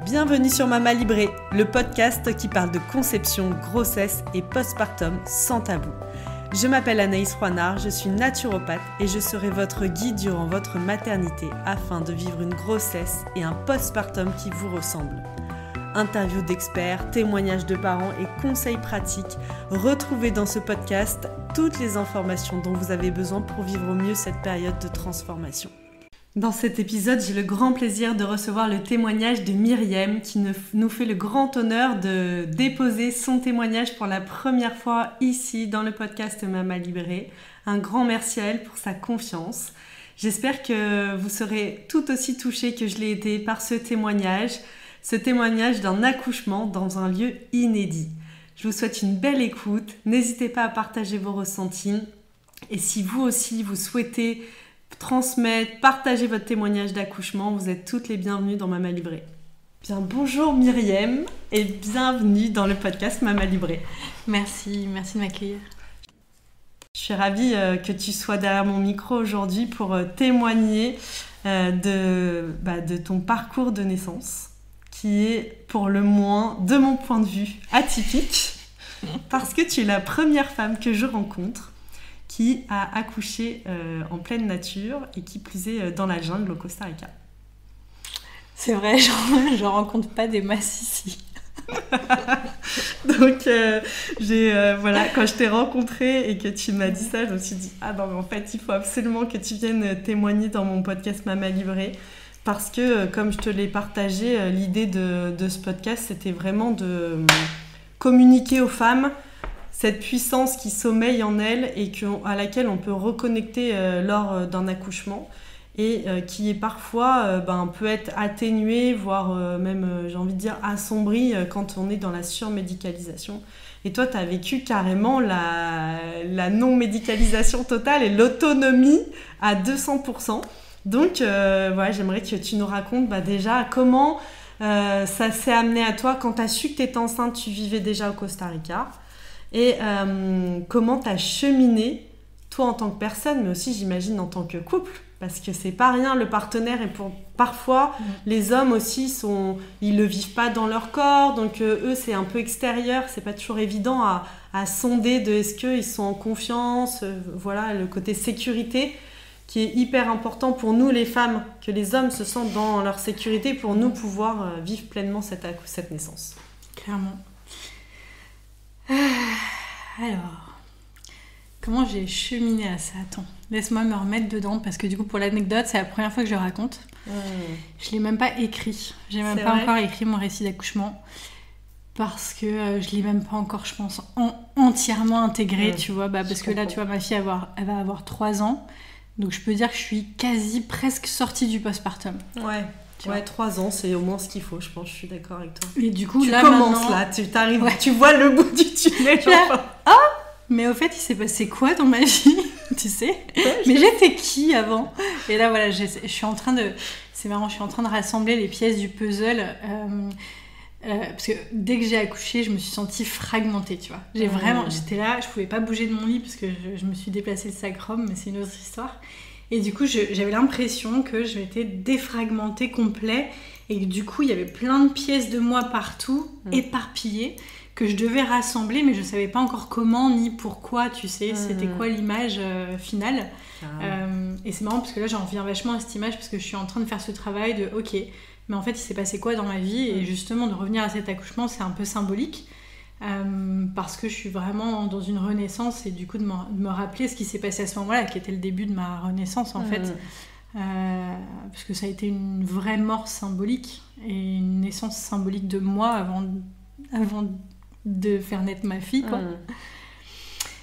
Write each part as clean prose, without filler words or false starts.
Bienvenue sur Mama Librée, le podcast qui parle de conception, grossesse et postpartum sans tabou. Je m'appelle Anaïs Roinard, je suis naturopathe et je serai votre guide durant votre maternité afin de vivre une grossesse et un postpartum qui vous ressemblent. Interviews d'experts, témoignages de parents et conseils pratiques, retrouvez dans ce podcast toutes les informations dont vous avez besoin pour vivre au mieux cette période de transformation. Dans cet épisode, j'ai le grand plaisir de recevoir le témoignage de Myriam qui nous fait le grand honneur de déposer son témoignage pour la première fois ici dans le podcast Mama Librée. Un grand merci à elle pour sa confiance. J'espère que vous serez tout aussi touchés que je l'ai été par ce témoignage d'un accouchement dans un lieu inédit. Je vous souhaite une belle écoute, n'hésitez pas à partager vos ressentis et si vous aussi vous souhaitez transmettre, partager votre témoignage d'accouchement, vous êtes toutes les bienvenues dans Mama Librée. Bien, bonjour Myriam et bienvenue dans le podcast Mama Librée. Merci de m'accueillir. Je suis ravie que tu sois derrière mon micro aujourd'hui pour témoigner de ton parcours de naissance qui est pour le moins, de mon point de vue, atypique parce que tu es la première femme que je rencontre qui a accouché en pleine nature et qui plus est dans la jungle au Costa Rica. C'est vrai, je rencontre pas des masses ici. Donc, quand je t'ai rencontrée et que tu m'as dit ça, je me suis dit « Ah non, mais en fait, il faut absolument que tu viennes témoigner dans mon podcast Mama Librée » parce que, comme je te l'ai partagé, l'idée de ce podcast, c'était vraiment de communiquer aux femmes cette puissance qui sommeille en elles et à laquelle on peut reconnecter lors d'un accouchement et qui est parfois peut être atténuée, voire même, j'ai envie de dire, assombrie quand on est dans la surmédicalisation. Et toi, tu as vécu carrément la non-médicalisation totale et l'autonomie à 200%. Donc, j'aimerais que tu nous racontes déjà comment ça s'est amené à toi. Quand tu as su que tu étais enceinte, tu vivais déjà au Costa Rica. Et comment tu as cheminé, toi en tant que personne, mais aussi j'imagine en tant que couple, parce que c'est pas rien, le partenaire, et parfois les hommes aussi, ils le vivent pas dans leur corps, donc eux c'est un peu extérieur, c'est pas toujours évident à sonder de est-ce qu'ils sont en confiance, le côté sécurité qui est hyper important pour nous les femmes, que les hommes se sentent dans leur sécurité pour nous pouvoir vivre pleinement cette naissance. Clairement. Alors, comment j'ai cheminé à ça? Attends, laisse-moi me remettre dedans parce que du coup, pour l'anecdote, c'est la première fois que je raconte. Je l'ai même pas écrit. J'ai même pas encore écrit mon récit d'accouchement parce que je l'ai même pas encore, je pense, entièrement intégré, tu vois. Parce que là, tu vois, ma fille, elle va avoir 3 ans. Donc, je peux dire que je suis presque sortie du postpartum. Ouais, 3 ans, c'est au moins ce qu'il faut, je pense, je suis d'accord avec toi. Et du coup, tu commences là, tu t'arrives, tu vois le bout du tunnel. Mais au fait, il s'est passé quoi dans ma vie, tu sais? Mais j'étais qui avant? Et là, je suis en train de... C'est marrant, je suis en train de rassembler les pièces du puzzle. Parce que dès que j'ai accouché, je me suis sentie fragmentée, tu vois. J'étais là, je pouvais pas bouger de mon lit parce que je me suis déplacée le sacrum, mais c'est une autre histoire. Et du coup, j'avais l'impression que je m'étais défragmentée complet et que du coup, il y avait plein de pièces de moi partout, éparpillées, que je devais rassembler, mais je savais pas encore comment ni pourquoi, tu sais, c'était quoi l'image finale. Et c'est marrant parce que là, j'en reviens vachement à cette image parce que je suis en train de faire ce travail de « Ok, mais en fait, il s'est passé quoi dans ma vie ?» Et justement, de revenir à cet accouchement, c'est un peu symbolique. Parce que je suis vraiment dans une renaissance et du coup de me rappeler ce qui s'est passé à ce moment-là qui était le début de ma renaissance en fait parce que ça a été une vraie mort symbolique et une naissance symbolique de moi avant de faire naître ma fille quoi.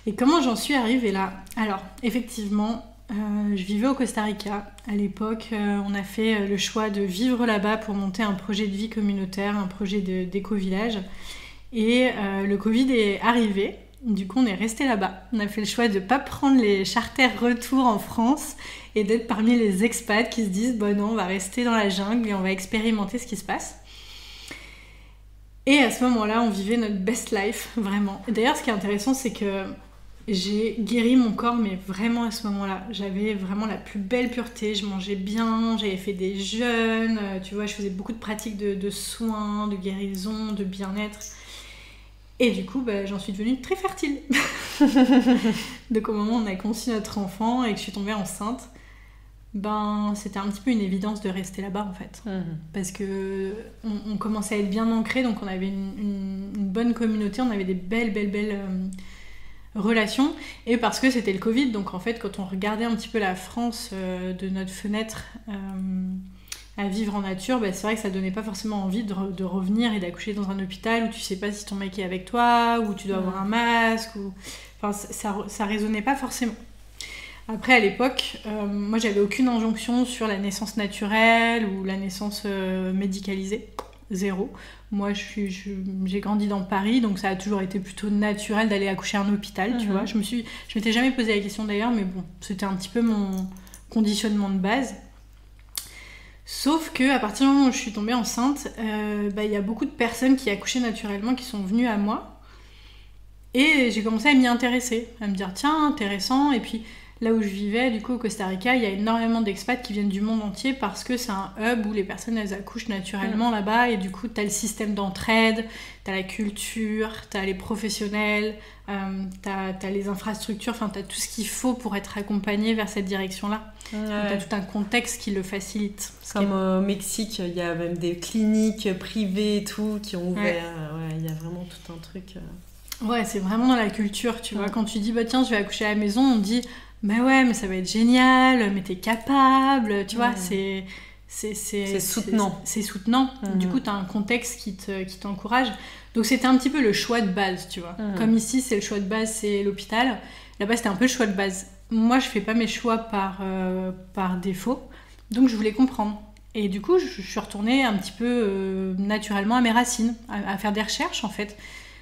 Et comment j'en suis arrivée là? Alors effectivement je vivais au Costa Rica à l'époque, on a fait le choix de vivre là-bas pour monter un projet de vie communautaire, un projet d'éco-village. Et le Covid est arrivé, du coup on est resté là-bas. On a fait le choix de ne pas prendre les charters retour en France et d'être parmi les expats qui se disent « non, on va rester dans la jungle et on va expérimenter ce qui se passe ». Et à ce moment-là, on vivait notre best life, vraiment. Et d'ailleurs, ce qui est intéressant, c'est que j'ai guéri mon corps, mais vraiment à ce moment-là. J'avais vraiment la plus belle pureté, je mangeais bien, j'avais fait des jeûnes, tu vois, je faisais beaucoup de pratiques de soins, de guérison, de bien-être. Et du coup, j'en suis devenue très fertile. Donc au moment où on a conçu notre enfant et que je suis tombée enceinte, c'était un petit peu une évidence de rester là-bas en fait. Parce que on commençait à être bien ancrés, donc on avait une bonne communauté, on avait des belles relations, et parce que c'était le Covid, donc en fait quand on regardait un petit peu la France de notre fenêtre à vivre en nature, c'est vrai que ça donnait pas forcément envie de revenir et d'accoucher dans un hôpital où tu sais pas si ton mec est avec toi, où tu dois avoir un masque, enfin ça résonnait pas forcément. Après à l'époque, moi j'avais aucune injonction sur la naissance naturelle ou la naissance médicalisée, zéro. Moi, j'ai grandi dans Paris, donc ça a toujours été plutôt naturel d'aller accoucher à un hôpital, tu vois. Je m'étais jamais posé la question d'ailleurs, mais bon, c'était un petit peu mon conditionnement de base. Sauf que à partir du moment où je suis tombée enceinte, y a beaucoup de personnes qui accouchaient naturellement qui sont venues à moi. Et j'ai commencé à m'y intéresser, à me dire tiens, intéressant. Et puis là où je vivais, du coup au Costa Rica, il y a énormément d'expats qui viennent du monde entier parce que c'est un hub où les personnes elles accouchent naturellement là-bas, et du coup t'as le système d'entraide, t'as la culture, t'as les professionnels, t'as les infrastructures, enfin t'as tout ce qu'il faut pour être accompagné vers cette direction-là. Donc, t'as tout un contexte qui le facilite. Comme au Mexique, il y a même des cliniques privées et tout qui ont ouvert. Il y a vraiment tout un truc. Ouais, c'est vraiment dans la culture, tu vois. Quand tu dis tiens, je vais accoucher à la maison, on te dit mais ça va être génial, mais t'es capable, tu vois, c'est soutenant. C'est soutenant. Du coup, t'as un contexte qui t'encourage. Donc c'était un petit peu le choix de base, tu vois. Comme ici, c'est le choix de base, c'est l'hôpital. Là-bas, c'était un peu le choix de base. Moi, je fais pas mes choix par défaut, donc je voulais comprendre. Et du coup, je suis retournée un petit peu naturellement à mes racines, à faire des recherches en fait.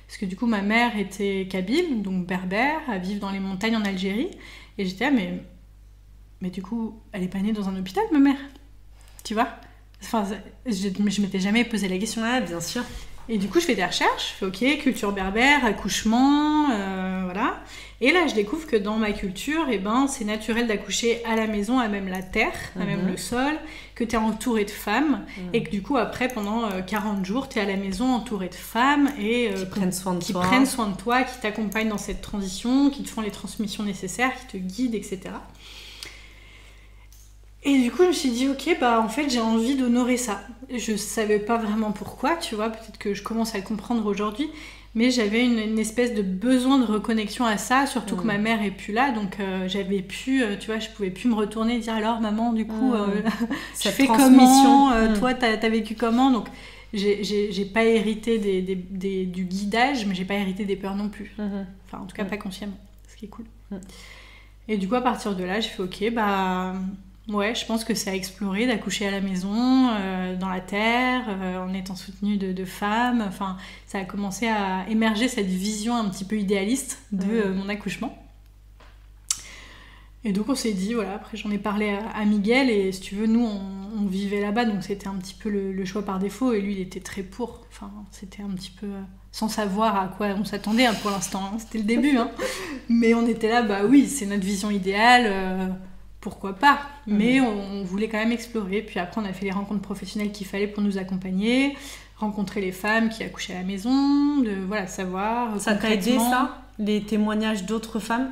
Parce que du coup, ma mère était kabyle, donc berbère, à vivre dans les montagnes en Algérie. Et j'étais là, mais du coup, elle est pas née dans un hôpital, ma mère. Tu vois ? Enfin, je m'étais jamais posé la question. Ouais, bien sûr. Et du coup, je fais des recherches. Je fais OK, culture berbère, accouchement, voilà. Et là, je découvre que dans ma culture, c'est naturel d'accoucher à la maison, à même la terre, à même le sol, que tu es entouré de femmes, et que du coup, après, pendant 40 jours, tu es à la maison entouré de femmes et qui prennent soin de toi, qui t'accompagnent dans cette transition, qui te font les transmissions nécessaires, qui te guident, etc. Et du coup, je me suis dit, OK, en fait, j'ai envie d'honorer ça. Je savais pas vraiment pourquoi, tu vois, peut-être que je commence à le comprendre aujourd'hui, mais j'avais une espèce de besoin de reconnexion à ça, surtout que ma mère est plus là, donc j'avais pu, tu vois, je pouvais plus me retourner et dire, alors maman, du coup, je fais comment, toi, t'as vécu comment? Donc, j'ai pas hérité du guidage, mais j'ai pas hérité des peurs non plus. Enfin, en tout cas, pas consciemment, ce qui est cool. Et du coup, à partir de là, j'ai fait, OK, ouais, je pense que c'est à explorer d'accoucher à la maison, dans la terre, en étant soutenue de femmes. Enfin, ça a commencé à émerger cette vision un petit peu idéaliste de mon accouchement. Et donc on s'est dit, voilà, après j'en ai parlé à Miguel, et si tu veux, nous on vivait là-bas, donc c'était un petit peu le choix par défaut, et lui il était très pour. Enfin, c'était un petit peu sans savoir à quoi on s'attendait pour l'instant, c'était le début. Mais on était là, oui, c'est notre vision idéale. Pourquoi pas, mais on voulait quand même explorer. Puis après on a fait les rencontres professionnelles qu'il fallait pour nous accompagner, rencontrer les femmes qui accouchaient à la maison, savoir. Ça t'a aidé ça, les témoignages d'autres femmes?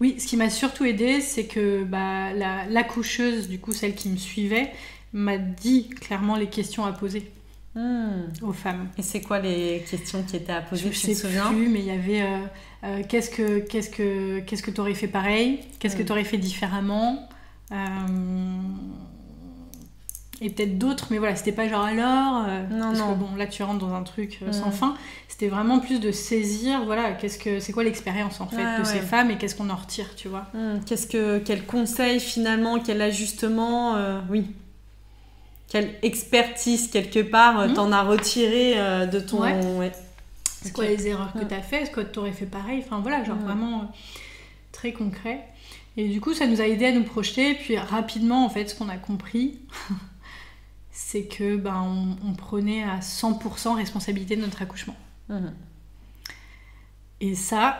Oui, ce qui m'a surtout aidé, c'est que l'accoucheuse, du coup celle qui me suivait, m'a dit clairement les questions à poser aux femmes. Et c'est quoi les questions qui étaient à poser? Je ne sais plus, mais il y avait qu'est-ce que tu aurais fait pareil, qu'est-ce que tu aurais fait différemment, et peut-être d'autres, mais voilà, c'était pas genre alors, parce que bon, là tu rentres dans un truc sans fin. C'était vraiment plus de saisir, voilà, c'est quoi l'expérience en fait de ces femmes, et qu'est-ce qu'on en retire, tu vois. Quel conseil finalement, quel ajustement, quelle expertise quelque part t'en as retiré de ton... C'est quoi les erreurs que t'as fait, est-ce que t'aurais fait pareil, enfin voilà, genre vraiment très concret. Et du coup ça nous a aidé à nous projeter. Puis rapidement en fait ce qu'on a compris c'est que on prenait à 100% responsabilité de notre accouchement. Et ça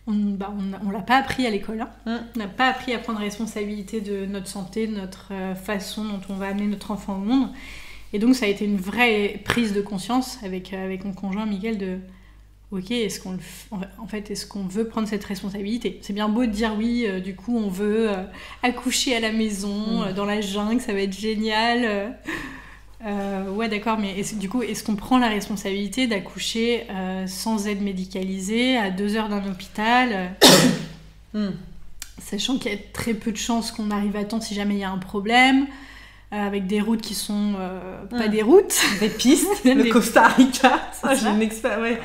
on l'a pas appris à l'école. Hein. On n'a pas appris à prendre responsabilité de notre santé, de notre façon dont on va amener notre enfant au monde. Et donc ça a été une vraie prise de conscience avec mon conjoint Miguel de ok, est-ce qu'on veut prendre cette responsabilité? C'est bien beau de dire oui, du coup on veut accoucher à la maison, dans la jungle, ça va être génial. Ouais d'accord, mais du coup est-ce qu'on prend la responsabilité d'accoucher sans aide médicalisée à 2 heures d'un hôpital sachant qu'il y a très peu de chances qu'on arrive à temps si jamais il y a un problème, avec des routes qui sont pas des routes, des pistes, le Costa Rica, ça j'ai une expérience,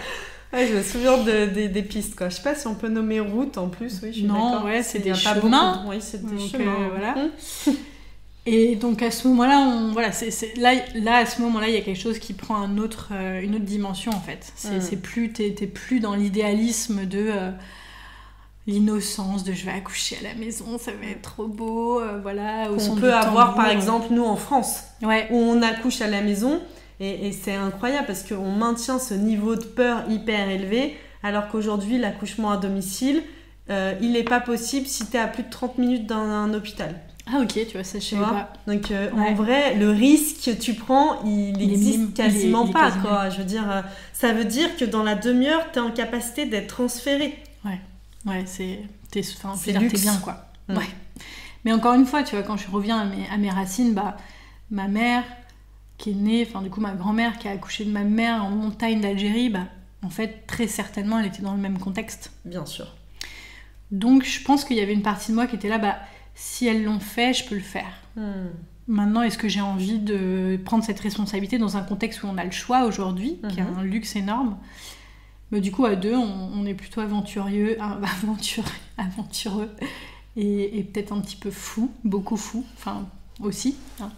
ouais, je me souviens des pistes, quoi. Je sais pas si on peut nommer route en plus, oui, je suis d'accord. Non, ouais, c'est des chemins. Oui, c'est des chemins. Voilà. Et donc à ce moment-là, là à ce moment-là, il y a quelque chose qui prend une autre dimension en fait. C'est plus, t'es plus dans l'idéalisme de l'innocence de je vais accoucher à la maison, ça va être trop beau, voilà. On peut avoir par exemple nous en France, où on accouche à la maison et c'est incroyable parce qu'on maintient ce niveau de peur hyper élevé alors qu'aujourd'hui l'accouchement à domicile, il n'est pas possible si tu es à plus de 30 minutes dans un hôpital. Ah ok, tu vois, ça je savais pas. Donc en vrai, le risque que tu prends, il n'existe quasiment pas. Quoi. Je veux dire, ça veut dire que dans la demi-heure, tu es en capacité d'être transféré. Ouais, t'es bien quoi. Ouais. Mais encore une fois, tu vois, quand je reviens à mes racines, ma mère qui est née, enfin du coup ma grand-mère qui a accouché de ma mère en montagne d'Algérie, en fait très certainement elle était dans le même contexte. Bien sûr. Donc je pense qu'il y avait une partie de moi qui était là, si elles l'ont fait, je peux le faire. Maintenant, est-ce que j'ai envie de prendre cette responsabilité dans un contexte où on a le choix aujourd'hui, qui est un luxe énorme? Mais du coup, à deux, on est plutôt aventureux et peut-être un petit peu fou, beaucoup fou, enfin aussi. Hein.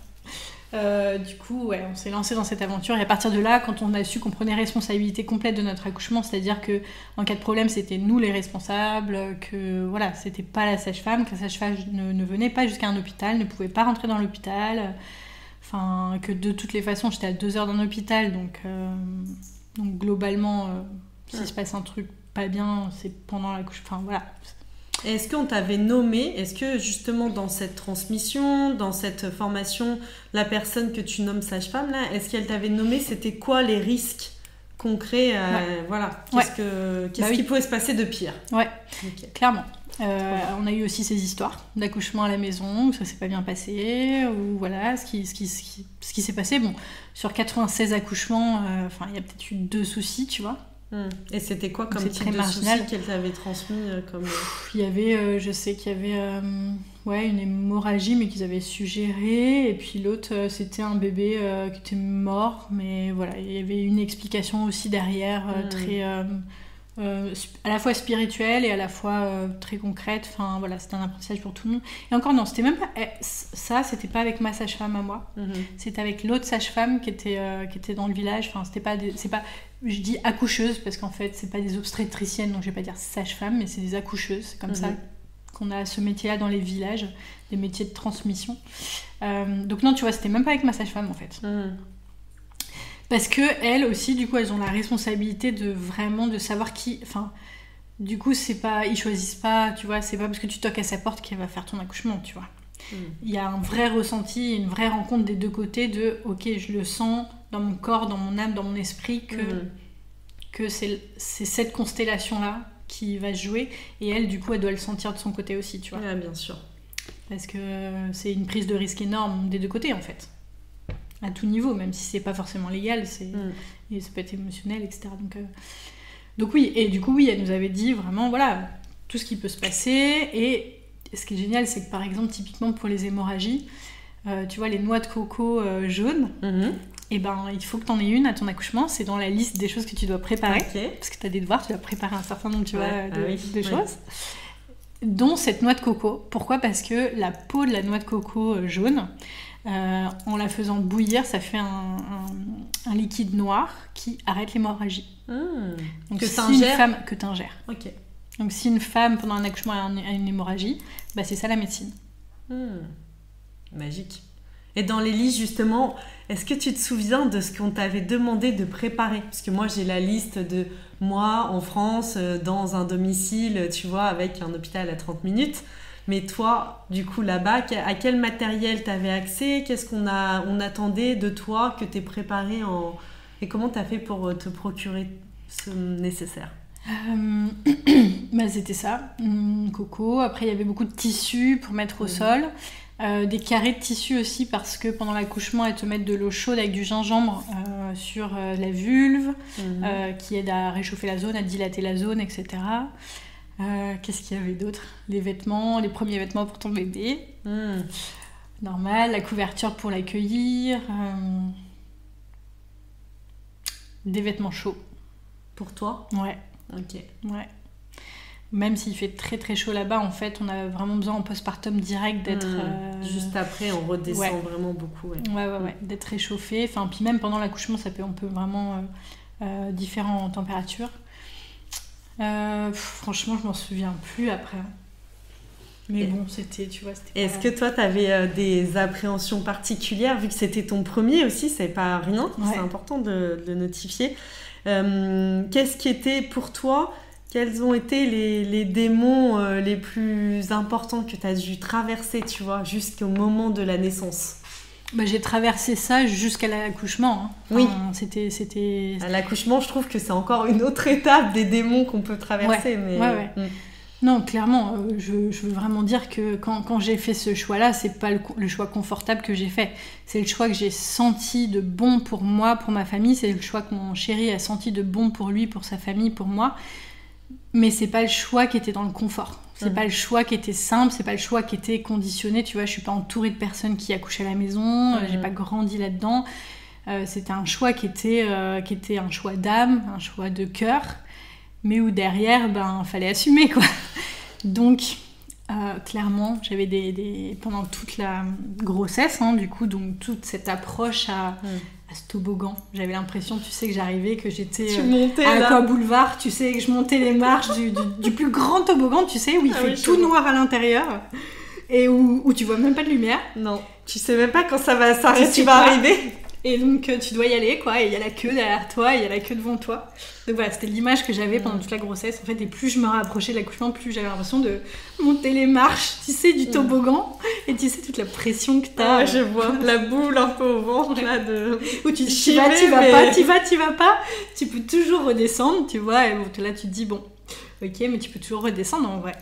Du coup, on s'est lancé dans cette aventure et à partir de là, quand on a su qu'on prenait responsabilité complète de notre accouchement, c'est-à-dire que en cas de problème, c'était nous les responsables, que voilà, c'était pas la sage-femme, que la sage-femme ne venait pas jusqu'à un hôpital, ne pouvait pas rentrer dans l'hôpital, enfin que de toutes les façons, j'étais à 2 heures d'un hôpital, donc globalement, s'il se passe un truc pas bien, c'est pendant l'accouchement, enfin voilà. Est-ce qu'on t'avait nommé, est-ce que justement dans cette transmission, dans cette formation, la personne que tu nommes sage-femme, là, est-ce qu'elle t'avait nommé, c'était quoi les risques concrets, voilà, qu'est-ce qui pouvait se passer de pire? Ouais, okay. Clairement. On a eu aussi ces histoires d'accouchement à la maison où ça s'est pas bien passé, ou voilà, ce qui s'est passé. Bon, sur 96 accouchements, il y a peut-être eu 2 soucis, tu vois. Et c'était quoi comme type de soucis qu'elle t'avait transmis comme... Il y avait, je sais qu'il y avait une hémorragie mais qu'ils avaient su gérer, et puis l'autre c'était un bébé qui était mort, mais voilà, il y avait une explication aussi derrière très à la fois spirituelle et à la fois très concrète, enfin voilà, c'était un apprentissage pour tout le monde. Et encore non, c'était même pas ça, c'était pas avec ma sage-femme à moi, c'était avec l'autre sage-femme qui était dans le village, enfin c'est pas je dis accoucheuse parce qu'en fait c'est pas des obstétriciennes, donc je vais pas dire sage-femme, mais c'est des accoucheuses, c'est comme ça qu'on a ce métier-là dans les villages, des métiers de transmission. Donc non, tu vois, c'était même pas avec ma sage-femme en fait. Parce que elles aussi, du coup, elles ont la responsabilité de savoir qui. Enfin, du coup, c'est pas, ils choisissent pas, tu vois, c'est pas parce que tu toques à sa porte qu'elle va faire ton accouchement, tu vois. Il y a un vrai ressenti, une vraie rencontre des deux côtés de, ok, je le sens dans mon corps, dans mon âme, dans mon esprit que c'est cette constellation-là qui va se jouer, et elle, du coup, elle doit le sentir de son côté aussi, tu vois. Ouais, bien sûr. Parce que c'est une prise de risque énorme des deux côtés, en fait. À tout niveau, même si c'est pas forcément légal, et ça peut être émotionnel, etc. Donc oui, et du coup, oui, elle nous avait dit vraiment, voilà, tout ce qui peut se passer. Et ce qui est génial, c'est que par exemple, typiquement pour les hémorragies, tu vois, les noix de coco jaunes, et il faut que t'en aies une à ton accouchement, c'est dans la liste des choses que tu dois préparer, parce que t'as des devoirs, tu dois préparer un certain nombre, tu vois, de choses. Dont cette noix de coco. Pourquoi ? Parce que la peau de la noix de coco jaune, en la faisant bouillir, ça fait un liquide noir qui arrête l'hémorragie. Donc que t'ingères. Ok. Donc si une femme pendant un accouchement a une hémorragie, c'est ça la médecine. Magique. Et dans les listes, justement, est-ce que tu te souviens de ce qu'on t'avait demandé de préparer? Parce que moi, j'ai la liste de moi, en France, dans un domicile, tu vois, avec un hôpital à 30 minutes. Mais toi, du coup, là-bas, à quel matériel t'avais accès? Qu'est-ce qu'on attendait de toi que t'aies préparé et comment t'as fait pour te procurer ce nécessaire? Bah, c'était ça, coco. Après, il y avait beaucoup de tissus pour mettre au sol. Des carrés de tissu aussi parce que pendant l'accouchement, elles te mettent de l'eau chaude avec du gingembre sur la vulve qui aide à réchauffer la zone, à dilater la zone, etc. Qu'est-ce qu'il y avait d'autre? Les vêtements, les premiers vêtements pour ton bébé. Normal, la couverture pour l'accueillir. Des vêtements chauds. Pour toi? Ouais. Ok. Ouais. Même s'il fait très très chaud là-bas, en fait, on a vraiment besoin en postpartum direct d'être... Juste après, on redescend vraiment beaucoup. Ouais, d'être réchauffé. Enfin, puis même pendant l'accouchement, on peut vraiment différent en température. Franchement, je m'en souviens plus après. Mais bon, c'était, tu vois... Est-ce que toi, tu avais des appréhensions particulières, vu que c'était ton premier aussi, c'est pas rien, c'est important de le notifier. Qu'est-ce qui était pour toi... Quels ont été les démons les plus importants que tu as dû traverser, tu vois, jusqu'au moment de la naissance? Bah, j'ai traversé ça jusqu'à l'accouchement. Enfin, oui. C'était... À l'accouchement, je trouve que c'est encore une autre étape des démons qu'on peut traverser. Non, clairement, je veux vraiment dire que quand j'ai fait ce choix-là, c'est pas le choix confortable que j'ai fait. C'est le choix que j'ai senti de bon pour moi, pour ma famille. C'est le choix que mon chéri a senti de bon pour lui, pour sa famille, pour moi. Mais c'est pas le choix qui était dans le confort. C'est pas le choix qui était simple, c'est pas le choix qui était conditionné. Tu vois, je suis pas entourée de personnes qui accouchent à la maison, j'ai pas grandi là-dedans. C'était un choix qui était un choix d'âme, un choix de cœur, mais où derrière, fallait assumer, quoi. Donc, clairement, j'avais pendant toute la grossesse, du coup, donc toute cette approche à ce toboggan. J'avais l'impression, tu sais, que j'arrivais, que j'étais à Aqua Boulevard, tu sais, que je montais les marches du plus grand toboggan, tu sais, où il fait tout noir à l'intérieur et où tu vois même pas de lumière. Non, tu sais même pas quand ça va s'arrêter, tu vas arriver. Et donc, tu dois y aller, quoi, et il y a la queue derrière toi, et il y a la queue devant toi. Donc voilà, c'était l'image que j'avais pendant toute la grossesse. En fait, et plus je me rapprochais de l'accouchement, plus j'avais l'impression de monter les marches, tu sais, du toboggan, et tu sais, toute la pression que t'as. Ouais, je vois, la boule un peu au ventre, là, où tu dis, tu vas pas, tu peux toujours redescendre, tu vois, et bon, là, tu te dis, bon, ok, mais tu peux toujours redescendre, en vrai.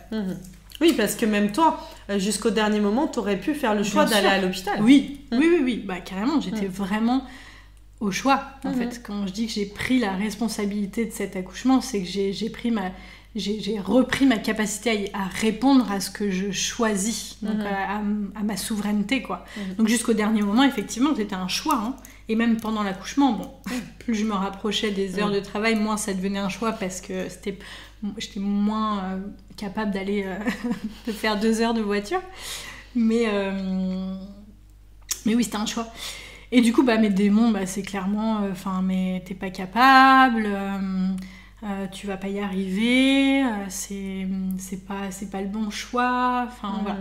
Oui, parce que même toi, jusqu'au dernier moment, t'aurais pu faire le choix d'aller à l'hôpital. Oui, bah carrément, j'étais vraiment au choix, en fait. Quand je dis que j'ai pris la responsabilité de cet accouchement, c'est que j'ai repris ma capacité à répondre à ce que je choisis, donc à ma souveraineté, quoi. Donc jusqu'au dernier moment, effectivement, c'était un choix, Et même pendant l'accouchement, plus je me rapprochais des heures de travail, moins ça devenait un choix parce que j'étais moins capable d'aller de faire 2 heures de voiture. Mais oui, c'était un choix. Et du coup, mes démons, c'est clairement, mais t'es pas capable, tu vas pas y arriver, c'est pas le bon choix, voilà.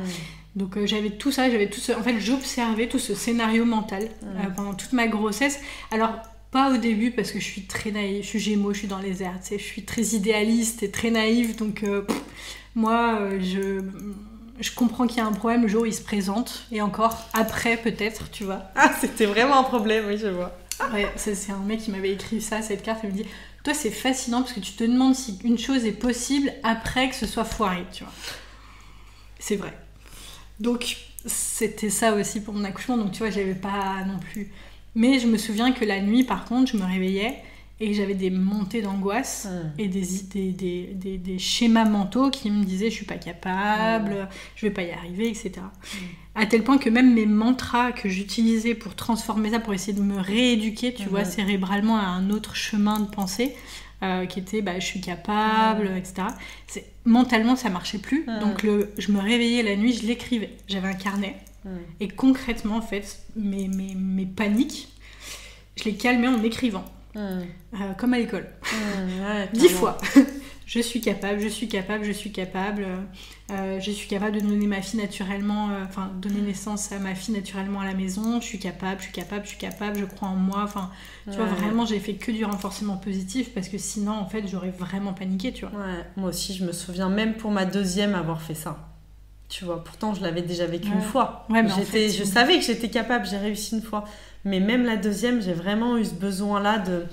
Donc j'avais tout ça, en fait j'observais tout ce scénario mental pendant toute ma grossesse. Alors pas au début parce que je suis très naïve, je suis Gémeaux, je suis dans les airs, tu sais, je suis très idéaliste et très naïve, donc moi je comprends qu'il y a un problème le jour où il se présente, et encore après peut-être, tu vois. Ah, c'était vraiment un problème, oui, je vois. Ouais, c'est un mec qui m'avait écrit ça, cette carte, il me dit, toi c'est fascinant parce que tu te demandes si une chose est possible après que ce soit foiré, tu vois. C'est vrai. Donc c'était ça aussi pour mon accouchement, donc tu vois, j'avais pas non plus... Mais je me souviens que la nuit, par contre, je me réveillais et j'avais des montées d'angoisse et des schémas mentaux qui me disaient je suis pas capable, je vais pas y arriver, etc. À tel point que même mes mantras que j'utilisais pour transformer ça, pour essayer de me rééduquer, tu vois, cérébralement à un autre chemin de pensée, qui était je suis capable, etc. Mentalement, ça marchait plus. Donc je me réveillais la nuit, je l'écrivais. J'avais un carnet. Et concrètement, en fait, mes paniques, je les calmais en écrivant. Comme à l'école. 10 fois. je suis capable de donner ma fille naturellement, donner naissance à ma fille naturellement à la maison, je suis capable, je crois en moi, tu vois, vraiment j'ai fait que du renforcement positif parce que sinon en fait j'aurais vraiment paniqué, tu vois. Ouais, moi aussi je me souviens même pour ma deuxième avoir fait ça. Tu vois, pourtant je l'avais déjà vécu une fois. Ouais, mais je savais que j'étais capable, j'ai réussi une fois. Mais même la deuxième, j'ai vraiment eu ce besoin-là de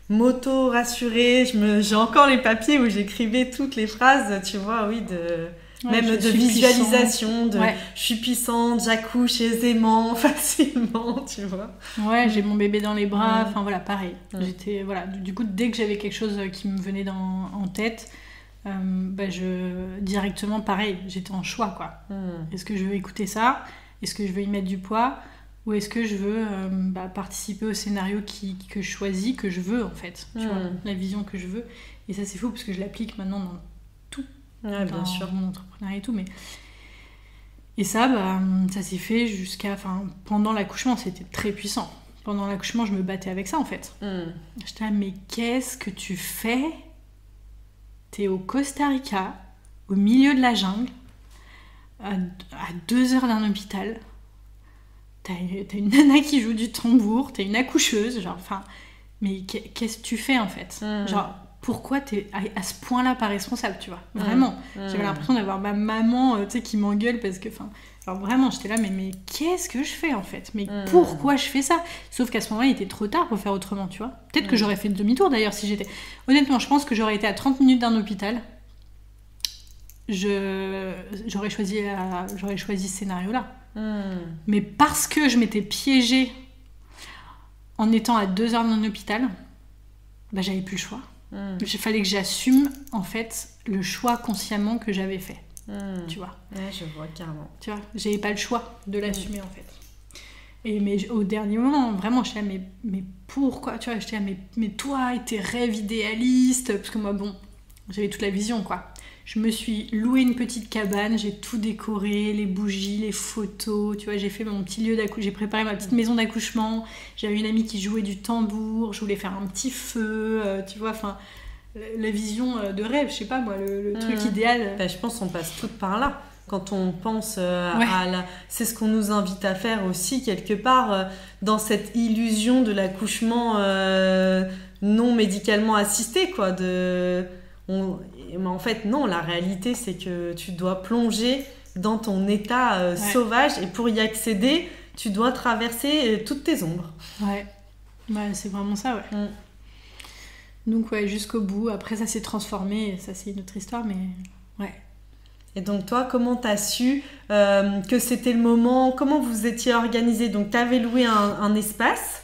m'auto-rassurer. J'ai encore les papiers où j'écrivais toutes les phrases, tu vois, même de visualisation, je suis puissante, j'accouche aisément, facilement, tu vois. Ouais, j'ai mon bébé dans les bras, pareil. J'étais, du coup, dès que j'avais quelque chose qui me venait en tête, directement, pareil, j'étais en choix, quoi. Est-ce que je veux écouter ça ? Est-ce que je veux y mettre du poids ? Ou est-ce que je veux participer au scénario que je choisis, que je veux en fait, tu vois, la vision que je veux. Et ça c'est fou parce que je l'applique maintenant dans tout, bien sûr, mon entrepreneuriat et tout. Et ça, ça s'est fait pendant l'accouchement, c'était très puissant. Pendant l'accouchement, je me battais avec ça en fait. J'étais là, mais qu'est-ce que tu fais ? T'es au Costa Rica, au milieu de la jungle, à 2 heures d'un hôpital. T'as une nana qui joue du tambour, t'as une accoucheuse, mais qu'est-ce que tu fais en fait ? Pourquoi t'es à ce point-là pas responsable, tu vois ? Vraiment. J'avais l'impression d'avoir ma maman, qui m'engueule parce que, vraiment, j'étais là, mais qu'est-ce que je fais en fait ? Mais pourquoi je fais ça ? Sauf qu'à ce moment-là, il était trop tard pour faire autrement, tu vois ? Peut-être que j'aurais fait demi-tour d'ailleurs si j'étais... Honnêtement, je pense que j'aurais été à 30 minutes d'un hôpital. J'aurais choisi ce scénario-là. Mais parce que je m'étais piégée en étant à 2 heures d'un hôpital, j'avais plus le choix. Il fallait que j'assume en fait le choix consciemment que j'avais fait. Tu vois. Ouais, je vois carrément. Tu vois, j'avais pas le choix de l'assumer en fait. Mais au dernier moment, vraiment, je disais mais pourquoi, tu vois, je disais mais toi et tes rêves idéalistes, parce que moi j'avais toute la vision quoi. Je me suis loué une petite cabane, j'ai tout décoré, les bougies, les photos, tu vois, j'ai fait mon petit lieu d'accouchement, j'ai préparé ma petite maison d'accouchement, j'avais une amie qui jouait du tambour, je voulais faire un petit feu, tu vois, la vision de rêve, je sais pas moi, le truc idéal. Je pense qu'on passe toutes par là. Quand on pense c'est ce qu'on nous invite à faire aussi quelque part dans cette illusion de l'accouchement non médicalement assisté quoi. Mais en fait non, la réalité c'est que tu dois plonger dans ton état sauvage et pour y accéder tu dois traverser toutes tes ombres. Ouais, c'est vraiment ça ouais. Donc jusqu'au bout, après ça s'est transformé, ça c'est une autre histoire mais ouais. Et donc toi, comment t'as su que c'était le moment ? Comment vous étiez organisés ? Donc t'avais loué un espace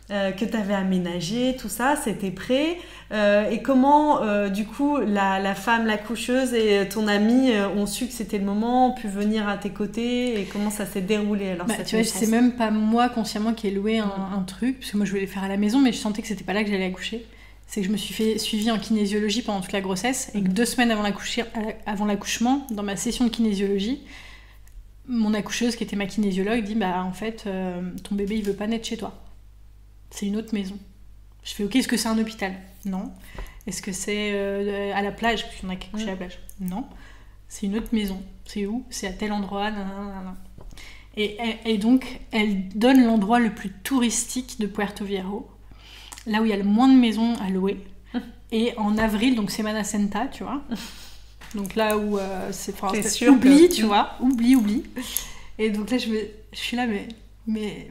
que t'avais aménagé, tout ça, c'était prêt. Et comment, du coup, la femme, la coucheuse et ton amie ont su que c'était le moment, ont pu venir à tes côtés et comment ça s'est déroulé alors tu vois, c'est même pas moi consciemment qui ai loué un truc, parce que moi je voulais le faire à la maison, mais je sentais que c'était pas là que j'allais accoucher. C'est que je me suis fait suivie en kinésiologie pendant toute la grossesse et que 2 semaines avant l'accouchement, dans ma session de kinésiologie, mon accoucheuse qui était ma kinésiologue dit en fait ton bébé il veut pas naître chez toi, c'est une autre maison. Je fais ok, est-ce que c'est un hôpital ? Non. Est-ce que c'est à la plage ? Parce qu'il y en a qui accouchent à la plage. Non. C'est une autre maison. C'est où ? C'est à tel endroit. Nanana. Et donc elle donne l'endroit le plus touristique de Puerto Viejo, là où il y a le moins de maisons à louer. Et en avril, donc Semana Santa, tu vois. Donc là où c'est sûr oublie, tu vois. Oublie. Et donc là, je suis là, mais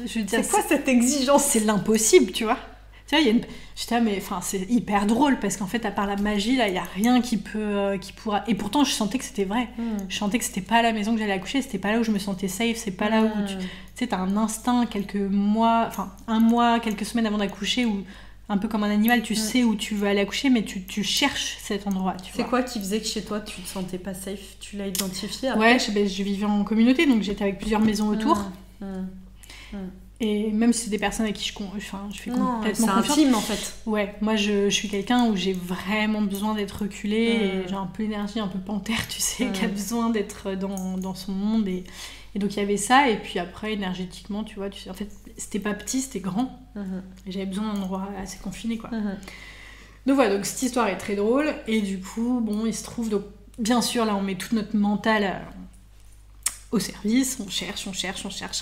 je veux dire... C'est quoi cette exigence ? C'est l'impossible, tu vois. Tu vois, c'est hyper drôle parce qu'en fait, à part la magie, là, il n'y a rien qui pourra... Et pourtant, je sentais que c'était vrai. Je sentais que c'était pas à la maison que j'allais accoucher, c'était pas là où je me sentais safe, c'est pas là où tu sais, t'as un instinct un mois, quelques semaines avant d'accoucher où, un peu comme un animal, tu sais où tu veux aller accoucher, mais tu cherches cet endroit. C'est quoi qui faisait que chez toi, tu te sentais pas safe ? Tu l'as identifié après ? Ouais, je vivais en communauté, donc j'étais avec plusieurs maisons autour. Et même si c'est des personnes avec qui je fais complètement confiance. C'est intime en fait. Ouais, moi je suis quelqu'un où j'ai vraiment besoin d'être reculée et j'ai un peu l'énergie un peu panthère, tu sais, qui a besoin d'être dans son monde et donc il y avait ça et puis après énergétiquement, tu sais, en fait c'était pas petit, c'était grand et j'avais besoin d'un endroit assez confiné quoi. Donc voilà, donc cette histoire est très drôle. Et du coup, bon, il se trouve... Donc, bien sûr, là, on met tout notre mental au service. On cherche,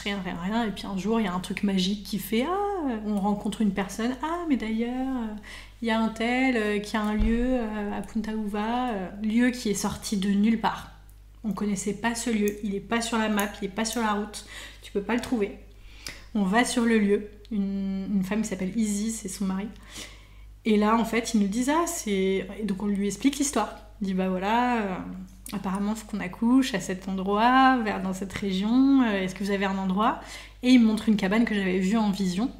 rien. Et puis un jour, il y a un truc magique qui fait... Ah, on rencontre une personne. Ah, mais d'ailleurs, il y a un tel qui a un lieu à Punta Uva. Lieu qui est sorti de nulle part. On connaissait pas ce lieu. Il est pas sur la map, il est pas sur la route. Tu peux pas le trouver. On va sur le lieu. Une femme qui s'appelle Izzy, c'est son mari. Et là, en fait, ils nous disent c'est... Donc, on lui explique l'histoire. Il dit, voilà, apparemment, il faut qu'on accouche à cet endroit, dans cette région. Est-ce que vous avez un endroit ? Et il me montre une cabane que j'avais vue en vision.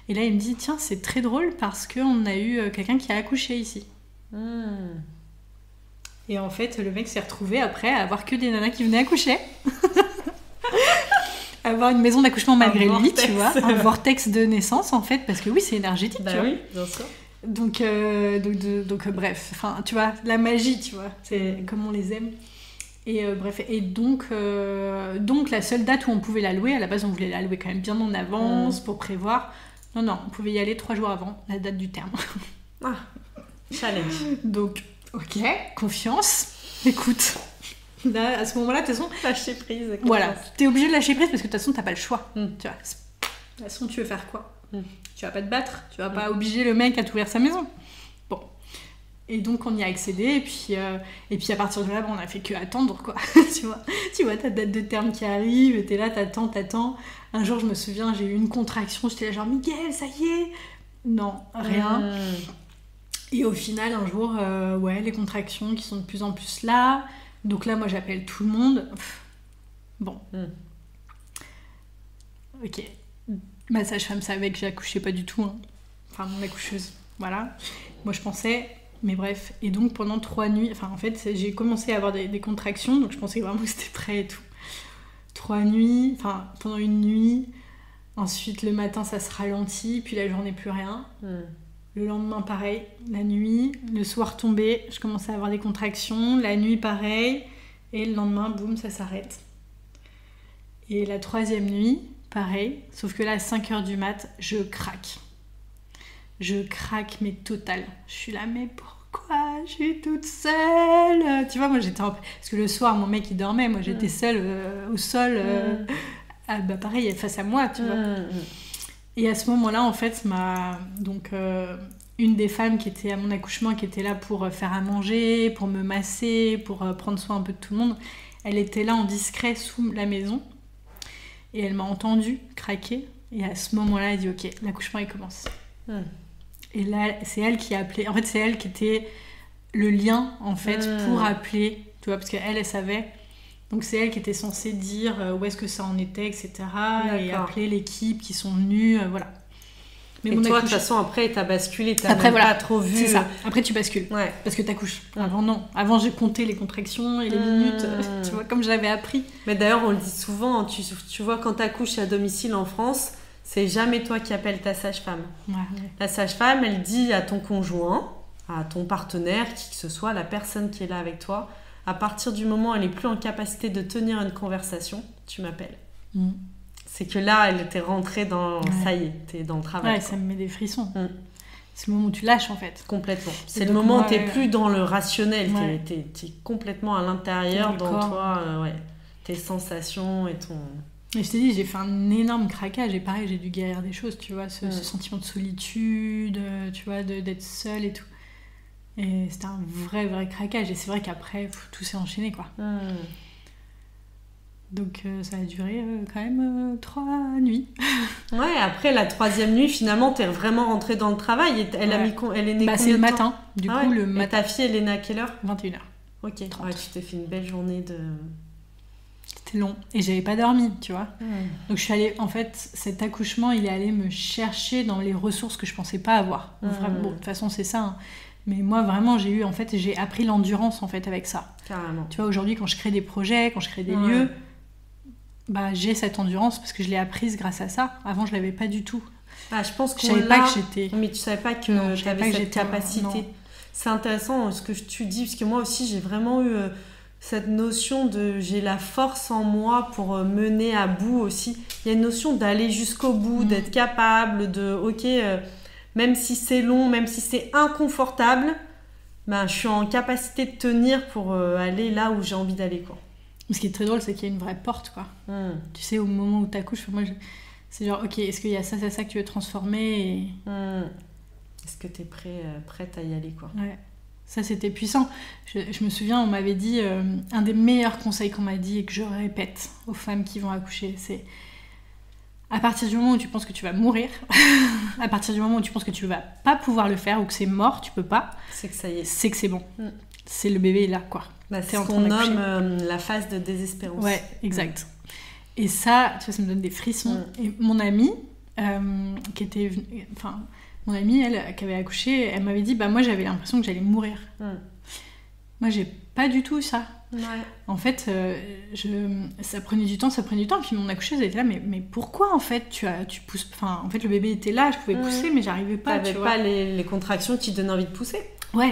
Et là, il me dit, tiens, c'est très drôle parce qu'on a eu quelqu'un qui a accouché ici. Et en fait, le mec s'est retrouvé après à avoir que des nanas qui venaient accoucher. Avoir une maison d'accouchement malgré lui, tu vois. Un vortex de naissance, en fait, parce que oui, c'est énergétique, tu vois. Oui, bien sûr. Donc, bref, enfin, tu vois, la magie, tu vois, c'est comme on les aime. Et bref, et donc la seule date où on pouvait la louer, à la base on voulait la louer quand même bien en avance pour prévoir. Non, on pouvait y aller 3 jours avant la date du terme. Ah, challenge. Donc, ok, confiance, écoute. Là, à ce moment-là, de toute façon... Lâcher prise. Voilà, t'es obligé de lâcher prise parce que de toute façon, t'as pas le choix. Tu vois, de toute façon, tu veux faire quoi ? Tu vas pas te battre, tu vas pas obliger le mec à t'ouvrir sa maison. Bon. Et donc on y a accédé, et puis à partir de là, on a fait que attendre, quoi. tu vois ta date de terme qui arrive, t'es là, t'attends. Un jour, je me souviens, j'ai eu une contraction, j'étais là genre, Miguel, ça y est. Non, rien. Et au final, un jour, les contractions qui sont de plus en plus là. Donc là, moi, j'appelle tout le monde. Bon. Ok. Ma sage-femme savait que j'accouchais pas du tout. Hein. Enfin, mon accoucheuse. Voilà. Moi, je pensais... Mais bref. Et donc, pendant 3 nuits... Enfin, en fait, j'ai commencé à avoir des contractions. Donc, je pensais vraiment que c'était prêt et tout. 3 nuits. Enfin, pendant une nuit. Ensuite, le matin, ça se ralentit. Puis la journée, plus rien. Le lendemain, pareil. La nuit. Le soir tombé. Je commençais à avoir des contractions. La nuit, pareil. Et le lendemain, boum, ça s'arrête. Et la 3e nuit... Pareil, sauf que là, à 5h du mat, je craque. Je craque, mais total. Je suis là, mais pourquoi je suis toute seule ? Tu vois, moi, j'étais Parce que le soir, mon mec, il dormait. Moi, j'étais seule au sol. Pareil, face à moi, tu vois. Et à ce moment-là, en fait, une des femmes qui était à mon accouchement, qui était là pour faire à manger, pour me masser, pour prendre soin un peu de tout le monde, elle était là en discret sous la maison. Et elle m'a entendue craquer. Et à ce moment-là, elle dit « Ok, l'accouchement, il commence. » Et là, c'est elle qui a appelé. En fait, c'est elle qui était le lien, en fait, pour appeler. Tu vois, parce qu'elle, elle savait. Donc, c'est elle qui était censée dire où est-ce que ça en était, etc. D'accord. Et appeler l'équipe qui sont venus, voilà. Mais et toi, de toute façon, après, t'as basculé. T'as après, pas trop vu. C'est ça. Après, tu bascules. Ouais. Parce que t'accouches. Avant, non. Avant, j'ai compté les contractions et les minutes. Tu vois, comme j'avais appris. Mais d'ailleurs, on le dit souvent. Tu vois, quand t'accouches à domicile en France, c'est jamais toi qui appelles ta sage-femme. Ouais. La sage-femme, elle dit à ton conjoint, à ton partenaire, qui que ce soit, la personne qui est là avec toi, à partir du moment où elle n'est plus en capacité de tenir une conversation, tu m'appelles. C'est que là, elle était rentrée dans... Ça y est, t'es dans le travail. Ouais, ça me met des frissons. C'est le moment où tu lâches, en fait. Complètement. C'est le moment où t'es plus dans le rationnel. T'es complètement à l'intérieur, dans toi, tes sensations et ton... Et je t'ai dit, j'ai fait un énorme craquage. Et pareil, j'ai dû guérir des choses, tu vois. Ce sentiment de solitude, tu vois, d'être seule et tout. Et c'était un vrai craquage. Et c'est vrai qu'après, tout s'est enchaîné, quoi. Donc ça a duré quand même 3 nuits. Ouais, après la 3e nuit, finalement, t'es vraiment rentrée dans le travail. Et elle est née combien de temps ? C'est le matin. Du coup, le matin. Et ta fille, elle est née à quelle heure ? 21h. Ok, 30. Ouais, tu t'es fait une belle journée de... C'était long. Et j'avais pas dormi, tu vois. Donc je suis allée... En fait, cet accouchement, il est allé me chercher dans les ressources que je pensais pas avoir. Vraiment, bon, de toute façon, c'est ça, hein. Mais moi, vraiment, j'ai appris l'endurance, en fait, avec ça. Carrément. Tu vois, aujourd'hui, quand je crée des projets, quand je crée des lieux... j'ai cette endurance parce que je l'ai apprise grâce à ça. Avant, je l'avais pas du tout. Je pense que je savais pas que j'étais... Mais tu savais pas que tu avais cette capacité. C'est intéressant ce que tu dis, parce que moi aussi, j'ai vraiment eu cette notion de... J'ai la force en moi pour mener à bout aussi. Il y a une notion d'aller jusqu'au bout, d'être capable de... même si c'est long, même si c'est inconfortable, ben, je suis en capacité de tenir pour aller là où j'ai envie d'aller, quoi. Ce qui est très drôle, c'est qu'il y a une vraie porte, quoi. Tu sais, au moment où t'accouches, moi, c'est genre, ok, est-ce qu'il y a ça que tu veux transformer Est-ce que t'es prête à y aller, quoi. Ouais. Ça, c'était puissant. Je me souviens, on m'avait dit, un des meilleurs conseils qu'on m'a dit et que je répète aux femmes qui vont accoucher, c'est à partir du moment où tu penses que tu vas mourir, à partir du moment où tu penses que tu vas pas pouvoir le faire ou que c'est mort, tu peux pas, c'est que ça y est. C'est que c'est bon. C'est le bébé est là, quoi. Bah, c'est ce qu'on nomme la phase de désespérance. Ouais, exact. Et ça, tu vois, ça me donne des frissons. Et mon amie, qui était... Enfin, mon amie, elle, qui avait accouché, elle m'avait dit, bah moi, j'avais l'impression que j'allais mourir. Moi, j'ai pas du tout ça. Ouais. En fait, ça prenait du temps. Puis mon accoucheuse, elle était là, mais pourquoi, en fait, tu pousses... Enfin, en fait, le bébé était là, je pouvais pousser, mais j'arrivais pas, tu vois. T'avais pas les contractions qui te donnent envie de pousser. Ouais,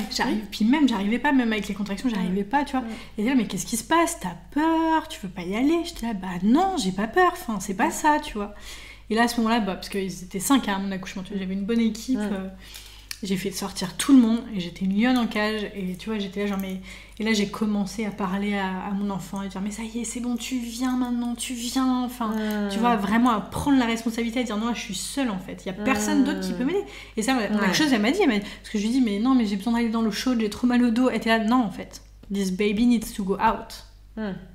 puis même, j'arrivais pas, même avec les contractions, j'arrivais pas, tu vois. Et là, mais qu'est-ce qui se passe? T'as peur? Tu veux pas y aller? J'étais là, bah non, j'ai pas peur, enfin, c'est pas ça, tu vois. Et là, à ce moment-là, bah, parce qu'ils étaient 5 à mon accouchement, tu vois, j'avais une bonne équipe, j'ai fait sortir tout le monde, et j'étais une lionne en cage, et tu vois, j'étais là, genre, mais... Et là, j'ai commencé à parler à mon enfant, et dire, mais ça y est, c'est bon, tu viens maintenant, tu viens, enfin, tu vois, vraiment à prendre la responsabilité, à dire, non, je suis seule, en fait, il y a personne d'autre qui peut m'aider. Et ça, mon accoucheuse, elle m'a dit, parce que je lui dis, mais non, mais j'ai besoin d'aller dans l'eau chaude, j'ai trop mal au dos, elle était là, non, en fait, this baby needs to go out,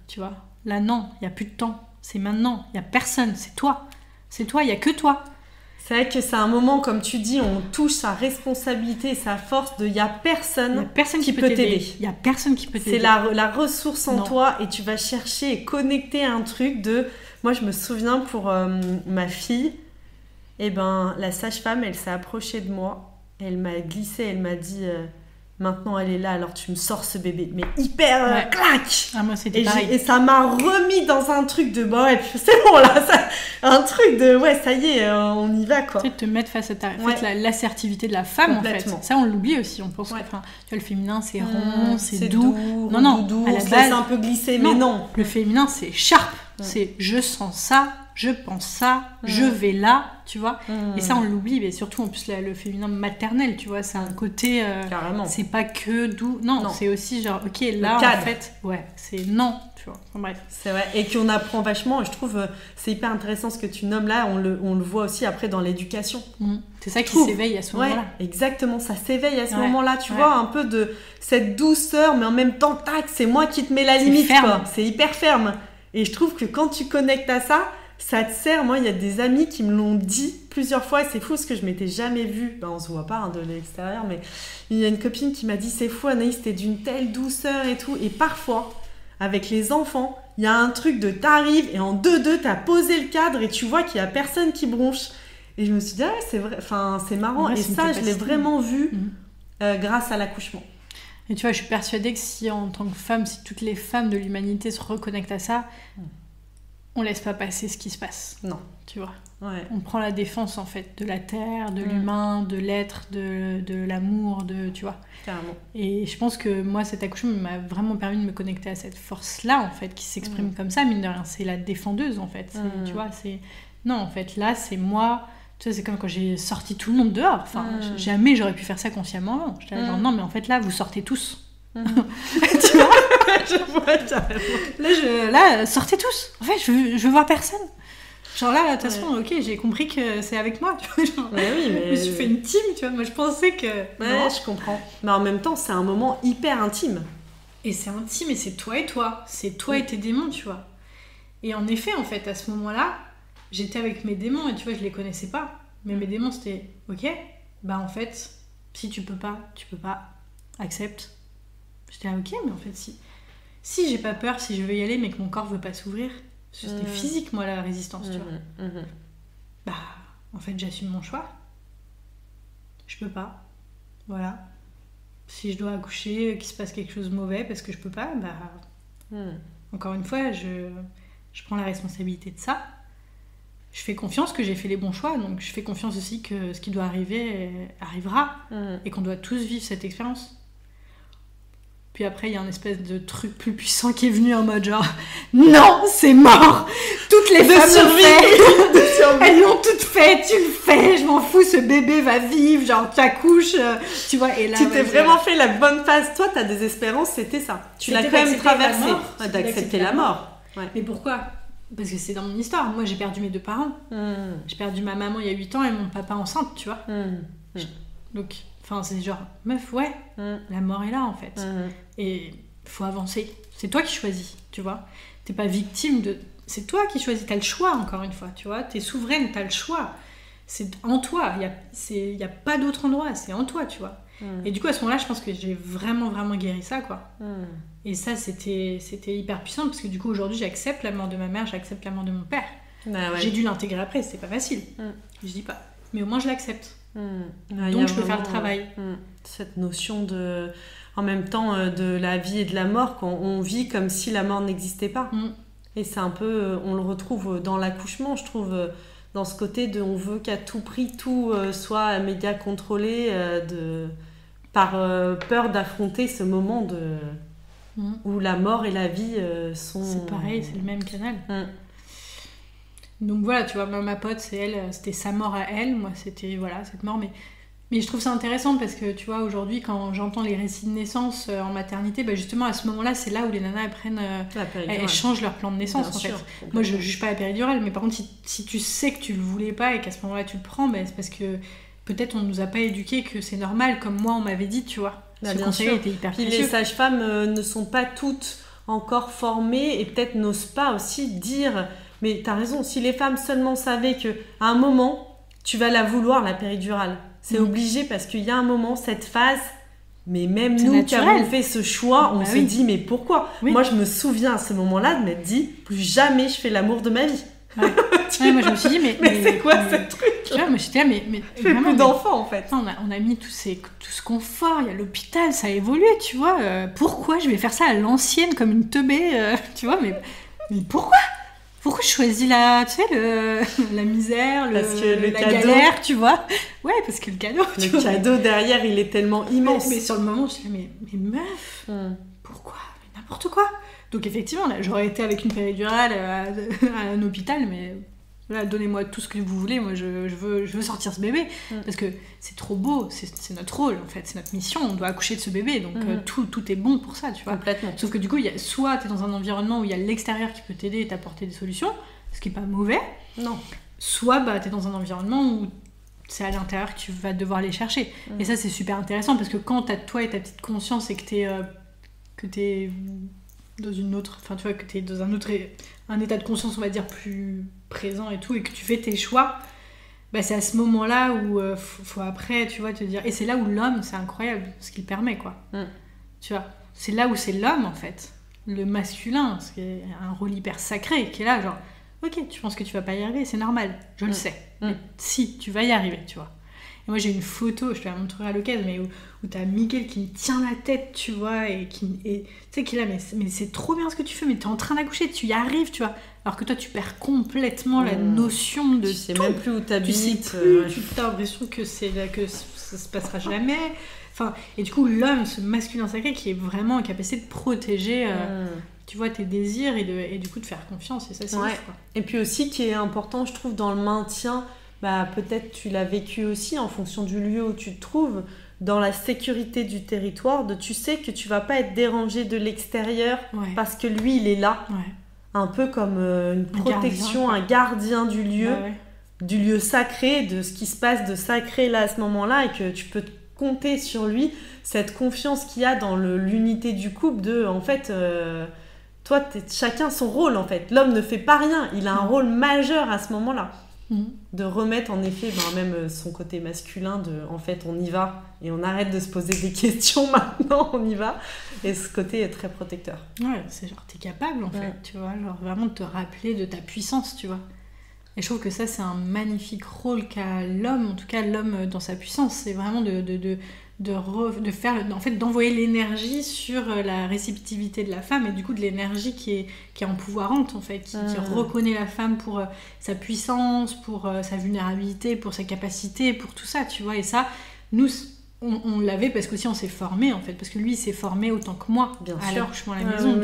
tu vois, là, non, il y a plus de temps, c'est maintenant, il y a personne, c'est toi, il y a que toi. C'est vrai que c'est un moment, comme tu dis, on touche sa responsabilité et sa force de... Il n'y a personne qui peut t'aider. Il n'y a personne qui peut t'aider. C'est la ressource en toi et tu vas chercher et connecter un truc de... Moi, je me souviens pour ma fille, eh ben, la sage-femme, elle s'est approchée de moi. Elle m'a glissé, elle m'a dit... Maintenant, elle est là, alors tu me sors ce bébé. Mais hyper clac. Ah, moi, c'était pareil. Et ça m'a remis dans un truc de... Bon, et puis c'est bon, là. Un truc de... Ouais, ça y est, on y va, quoi. Tu sais, te mettre face à l'assertivité de la femme, en fait. Ça, on l'oublie aussi. On pense que... Enfin, tu vois, le féminin, c'est rond, c'est doux. Non, doudou, à la on se base, laisse un peu glisser, mais non. Le féminin, c'est sharp. C'est je sens ça, je pense ça, je vais là, tu vois. Et ça, on l'oublie, mais surtout, en plus, le féminin maternel, tu vois, c'est un côté... Carrément. C'est pas que doux. Non, c'est aussi genre, ok, là, en fait, c'est non, tu vois. Enfin, bref. C'est vrai, et qu'on apprend vachement, et je trouve, c'est hyper intéressant ce que tu nommes là, on le voit aussi après dans l'éducation. C'est ça qui s'éveille à ce moment-là. Ouais, exactement, ça s'éveille à ce moment-là, tu vois, un peu de cette douceur, mais en même temps, tac, c'est moi qui te mets la limite, quoi. C'est hyper ferme. Et je trouve que quand tu connectes à ça, ça te sert. Moi, il y a des amis qui me l'ont dit plusieurs fois, et c'est fou parce que je m'étais jamais vue. Ben, on se voit pas de l'extérieur, mais il y a une copine qui m'a dit, c'est fou Anaïs, t'es d'une telle douceur et tout. Et parfois, avec les enfants, il y a un truc de t'arrives et en 2-2, t'as posé le cadre et tu vois qu'il y a personne qui bronche. Et je me suis dit, ah ouais, c'est vrai, enfin, c'est marrant. Et ça, je l'ai vraiment vu grâce à l'accouchement. Et tu vois, je suis persuadée que si en tant que femme, si toutes les femmes de l'humanité se reconnectent à ça, on laisse pas passer ce qui se passe. Non. Tu vois. Ouais. On prend la défense, en fait, de la terre, de l'humain, de l'être, de l'amour, tu vois. Carrément. Et je pense que moi, cet accouchement m'a vraiment permis de me connecter à cette force-là, en fait, qui s'exprime comme ça, mine de rien. C'est la défendeuse, en fait. Tu vois, c'est... Non, en fait, là, c'est moi... Tu sais, c'est comme quand j'ai sorti tout le monde dehors. Enfin, jamais j'aurais pu faire ça consciemment. J'étais là, genre, non, mais en fait, là, vous sortez tous. Tu vois. Je vois carrément. Là, sortez tous. En fait, je veux voir personne. Genre là, de toute façon, ok, j'ai compris que c'est avec moi. Tu vois, genre, oui, mais... Je me suis fait une team, tu vois. Moi, je pensais que... Ouais, je comprends. Mais en même temps, c'est un moment hyper intime. Et c'est intime, et c'est toi et toi. C'est toi et tes démons, tu vois. Et en effet, en fait, à ce moment-là, j'étais avec mes démons, et tu vois, je les connaissais pas. Mais mes démons, c'était, ok, bah en fait, si tu peux pas, accepte. J'étais là, ok, mais en fait, si j'ai pas peur, si je veux y aller, mais que mon corps veut pas s'ouvrir, parce que c'était physique, moi, la résistance, tu vois. Bah, en fait, j'assume mon choix. Je peux pas. Voilà. Si je dois accoucher, qu'il se passe quelque chose de mauvais parce que je peux pas, bah... Encore une fois, je prends la responsabilité de ça. Je fais confiance que j'ai fait les bons choix, donc je fais confiance aussi que ce qui doit arriver arrivera, et qu'on doit tous vivre cette expérience. Puis après, il y a un espèce de truc plus puissant qui est venu en mode genre non, c'est mort. Toutes les femmes l'ont fait. Elles l'ont toutes fait. Tu le fais. Je m'en fous. Ce bébé va vivre. Genre, tu accouches. Tu vois. Et là, tu t'es vraiment fait la bonne phase. Toi, ta désespérance, c'était ça. Tu l'as quand même traversé. D'accepter la mort. Ouais. Mais pourquoi ? Parce que c'est dans mon histoire. Moi, j'ai perdu mes 2 parents. J'ai perdu ma maman il y a 8 ans et mon papa enceinte, tu vois. Donc, enfin, c'est genre, meuf, ouais, la mort est là, en fait. Et faut avancer. C'est toi qui choisis, tu vois. T'es pas victime de... C'est toi qui choisis. T'as le choix, encore une fois, tu vois. T'es souveraine, t'as le choix. C'est en toi. Il y a pas d'autre endroit. C'est en toi, tu vois. Et du coup, à ce moment-là, je pense que j'ai vraiment, vraiment guéri ça, quoi. Et ça, c'était hyper puissant, parce que du coup, aujourd'hui, j'accepte la mort de ma mère, j'accepte la mort de mon père. Ah ouais. J'ai dû l'intégrer après, c'était pas facile. Je dis pas. Mais au moins, je l'accepte. Ah, Donc, je peux faire le travail. Cette notion de... En même temps, de la vie et de la mort, qu'on vit comme si la mort n'existait pas. Et c'est un peu... On le retrouve dans l'accouchement, je trouve... Dans ce côté de... On veut qu'à tout prix, tout soit média contrôlé par peur d'affronter ce moment où la mort et la vie sont... C'est pareil, c'est le même canal. Donc voilà, tu vois, ma pote, c'était sa mort à elle, moi c'était voilà, cette mort, mais je trouve ça intéressant parce que tu vois, aujourd'hui, quand j'entends les récits de naissance en maternité, bah justement à ce moment-là, c'est là où les nanas elles changent leur plan de naissance. Bien en sûr, fait. Moi je juge pas la péridurale, mais par contre, si tu sais que tu le voulais pas et qu'à ce moment-là tu le prends, bah, c'est parce que peut-être on nous a pas éduqué que c'est normal, comme moi on m'avait dit, tu vois. Ce conseil était hyper précieux. Puis les sages-femmes ne sont pas toutes encore formées et peut-être n'osent pas aussi dire... Mais t'as raison, si les femmes seulement savaient qu'à un moment, tu vas la vouloir, la péridurale. C'est obligé parce qu'il y a un moment, cette phase... Mais même nous naturel. Qui avons fait ce choix, on se dit mais pourquoi ? Moi, je me souviens à ce moment-là de m'être dit plus jamais je fais l'amour de ma vie. Moi je me suis dit mais c'est quoi ce truc ? Tu vois, moi j'étais là mais je fais plus d'enfants en fait. On a mis tout ce confort, il y a l'hôpital, ça a évolué, tu vois. Pourquoi je vais faire ça à l'ancienne comme une teubée, tu vois, mais pourquoi je choisis la misère, la galère, tu vois. Ouais, parce que le cadeau... Le cadeau derrière, il est tellement immense. Mais sur le moment, je me dis, mais meuf, pourquoi ? Mais n'importe quoi. Donc effectivement, là, j'aurais été avec une péridurale à un hôpital, mais là, donnez-moi tout ce que vous voulez, moi je veux sortir ce bébé. Parce que c'est trop beau, c'est notre rôle, en fait, c'est notre mission, on doit accoucher de ce bébé, donc tout est bon pour ça, tu vois. Complètement. Sauf que du coup, soit t'es dans un environnement où il y a l'extérieur qui peut t'aider et t'apporter des solutions, ce qui est pas mauvais. Non. Soit t'es dans un environnement où c'est à l'intérieur que tu vas devoir les chercher. Et ça, c'est super intéressant, parce que quand t'as toi et ta petite conscience et que t'es dans une autre... Enfin, tu vois, que t'es dans un état de conscience, on va dire, plus présent et tout, et que tu fais tes choix, bah c'est à ce moment-là où faut après, tu vois, te dire... Et c'est là où l'homme, c'est incroyable, ce qu'il permet, quoi. Tu vois, c'est là où c'est l'homme, en fait. Le masculin, c'est un rôle hyper sacré, qui est là, genre... Ok, tu penses que tu vas pas y arriver, c'est normal, je le sais. Mais si, tu vas y arriver, tu vois. Et moi, j'ai une photo, je te la montrerai à l'occasion, mais où t'as Miguel qui me tient la tête, tu vois, et tu sais qu'il est là, mais c'est trop bien ce que tu fais, mais t'es en train d'accoucher, tu y arrives, tu vois. Alors que toi, tu perds complètement la notion de tu sais même plus où t'habites. Tu sais plus, tu as l'impression que ça se passera jamais. Enfin, et du coup, l'homme, ce masculin sacré, qui est vraiment en capacité de protéger... tu vois, tes désirs et du coup de faire confiance, et ça c'est ouf, quoi. Et puis aussi qui est important, je trouve, dans le maintien, peut-être tu l'as vécu aussi en fonction du lieu où tu te trouves, dans la sécurité du territoire, tu sais que tu vas pas être dérangé de l'extérieur parce que lui il est là, un peu comme une protection, un gardien du lieu, du lieu sacré, de ce qui se passe de sacré là à ce moment-là, et que tu peux compter sur lui, cette confiance qu'il y a dans l'unité du couple, en fait... Toi, chacun son rôle, en fait. L'homme ne fait pas rien. Il a un rôle majeur à ce moment-là. De remettre, en effet, même son côté masculin, en fait, on y va. Et on arrête de se poser des questions maintenant, on y va. Et ce côté est très protecteur. Ouais, c'est genre, t'es capable, en fait, tu vois. Genre, vraiment de te rappeler de ta puissance, tu vois. Et je trouve que ça, c'est un magnifique rôle qu'a l'homme, en tout cas, l'homme dans sa puissance. C'est vraiment de faire, en fait, d'envoyer l'énergie sur la réceptivité de la femme, et du coup de l'énergie qui est empouvoirante, en fait, qui reconnaît la femme pour sa puissance, pour sa vulnérabilité, pour sa capacité, pour tout ça, tu vois. Et ça, nous, on l'avait parce qu'aussi on s'est formé en fait, parce que lui il s'est formé autant que moi à l'accouchement à la maison,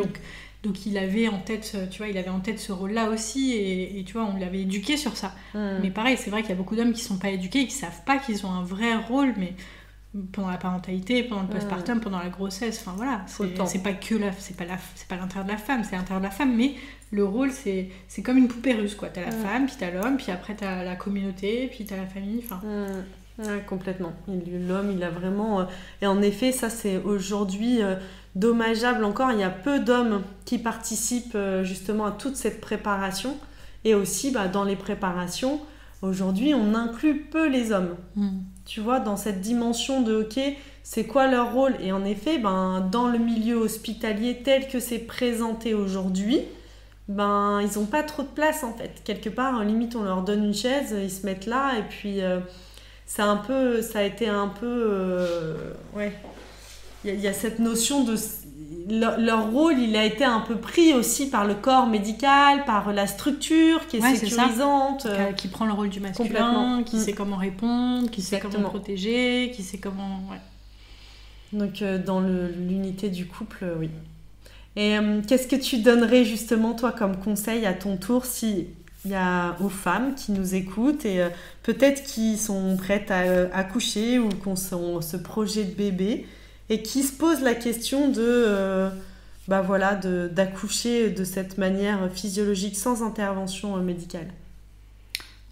donc il avait en tête, tu vois, il avait en tête ce rôle-là aussi, et tu vois, on l'avait éduqué sur ça. Mais pareil, c'est vrai qu'il y a beaucoup d'hommes qui sont pas éduqués, et qui savent pas qu'ils ont un vrai rôle, mais pendant la parentalité, pendant le postpartum, pendant la grossesse, enfin voilà, c'est pas que c'est pas l'intérieur de la femme, c'est l'intérieur de la femme, mais le rôle c'est comme une poupée russe, quoi. T'as la femme, puis t'as l'homme, puis après t'as la communauté, puis t'as la famille, enfin. Ouais, complètement. L'homme, il a vraiment... Et en effet, ça, c'est aujourd'hui dommageable encore. Il y a peu d'hommes qui participent justement à toute cette préparation. Et aussi, dans les préparations, aujourd'hui, on inclut peu les hommes. Tu vois, dans cette dimension de, OK, c'est quoi leur rôle ? Et en effet, dans le milieu hospitalier tel que c'est présenté aujourd'hui, ils n'ont pas trop de place, en fait. Quelque part, limite, on leur donne une chaise, ils se mettent là, et puis... ça a été un peu il y a cette notion de leur rôle, il a été un peu pris aussi par le corps médical, par la structure qui est sécurisante, qui prend le rôle du masculin, qui sait comment répondre, qui sait comment protéger, qui sait comment donc dans l'unité du couple, oui. Et qu'est-ce que tu donnerais justement toi comme conseil à ton tour si il y a aux femmes qui nous écoutent et peut-être qui sont prêtes à accoucher ou qui ont ce projet de bébé et qui se posent la question d'accoucher de cette manière physiologique sans intervention médicale.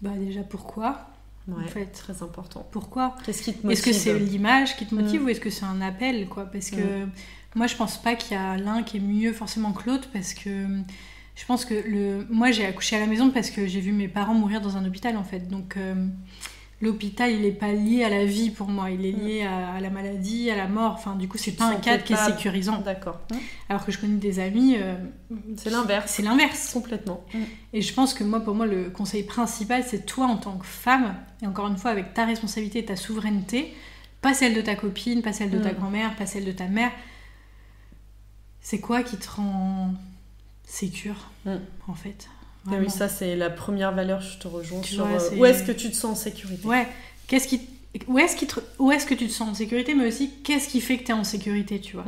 Déjà, pourquoi ? Ouais, en fait, très important. Pourquoi ? Qu'est-ce qui te motive ? Est-ce que c'est l'image qui te motive ou est-ce que c'est un appel, quoi ? Parce que moi, je pense pas qu'il y a l'un qui est mieux forcément que l'autre, parce que je pense que moi j'ai accouché à la maison parce que j'ai vu mes parents mourir dans un hôpital en fait, donc l'hôpital il est pas lié à la vie pour moi, il est lié à la maladie, à la mort, enfin du coup c'est pas un cadre qui est sécurisant. D'accord. Alors que je connais des amis, c'est l'inverse. C'est l'inverse. Complètement. Et je pense que pour moi le conseil principal c'est toi en tant que femme, et encore une fois avec ta responsabilité et ta souveraineté, pas celle de ta copine, pas celle de ta grand-mère, pas celle de ta mère. C'est quoi qui te rend sécure en fait. Ah oui, ça c'est la première valeur, je te rejoins sur où est-ce que tu te sens en sécurité. Ouais, où est-ce que tu te sens en sécurité, mais aussi qu'est-ce qui fait que tu es en sécurité, tu vois.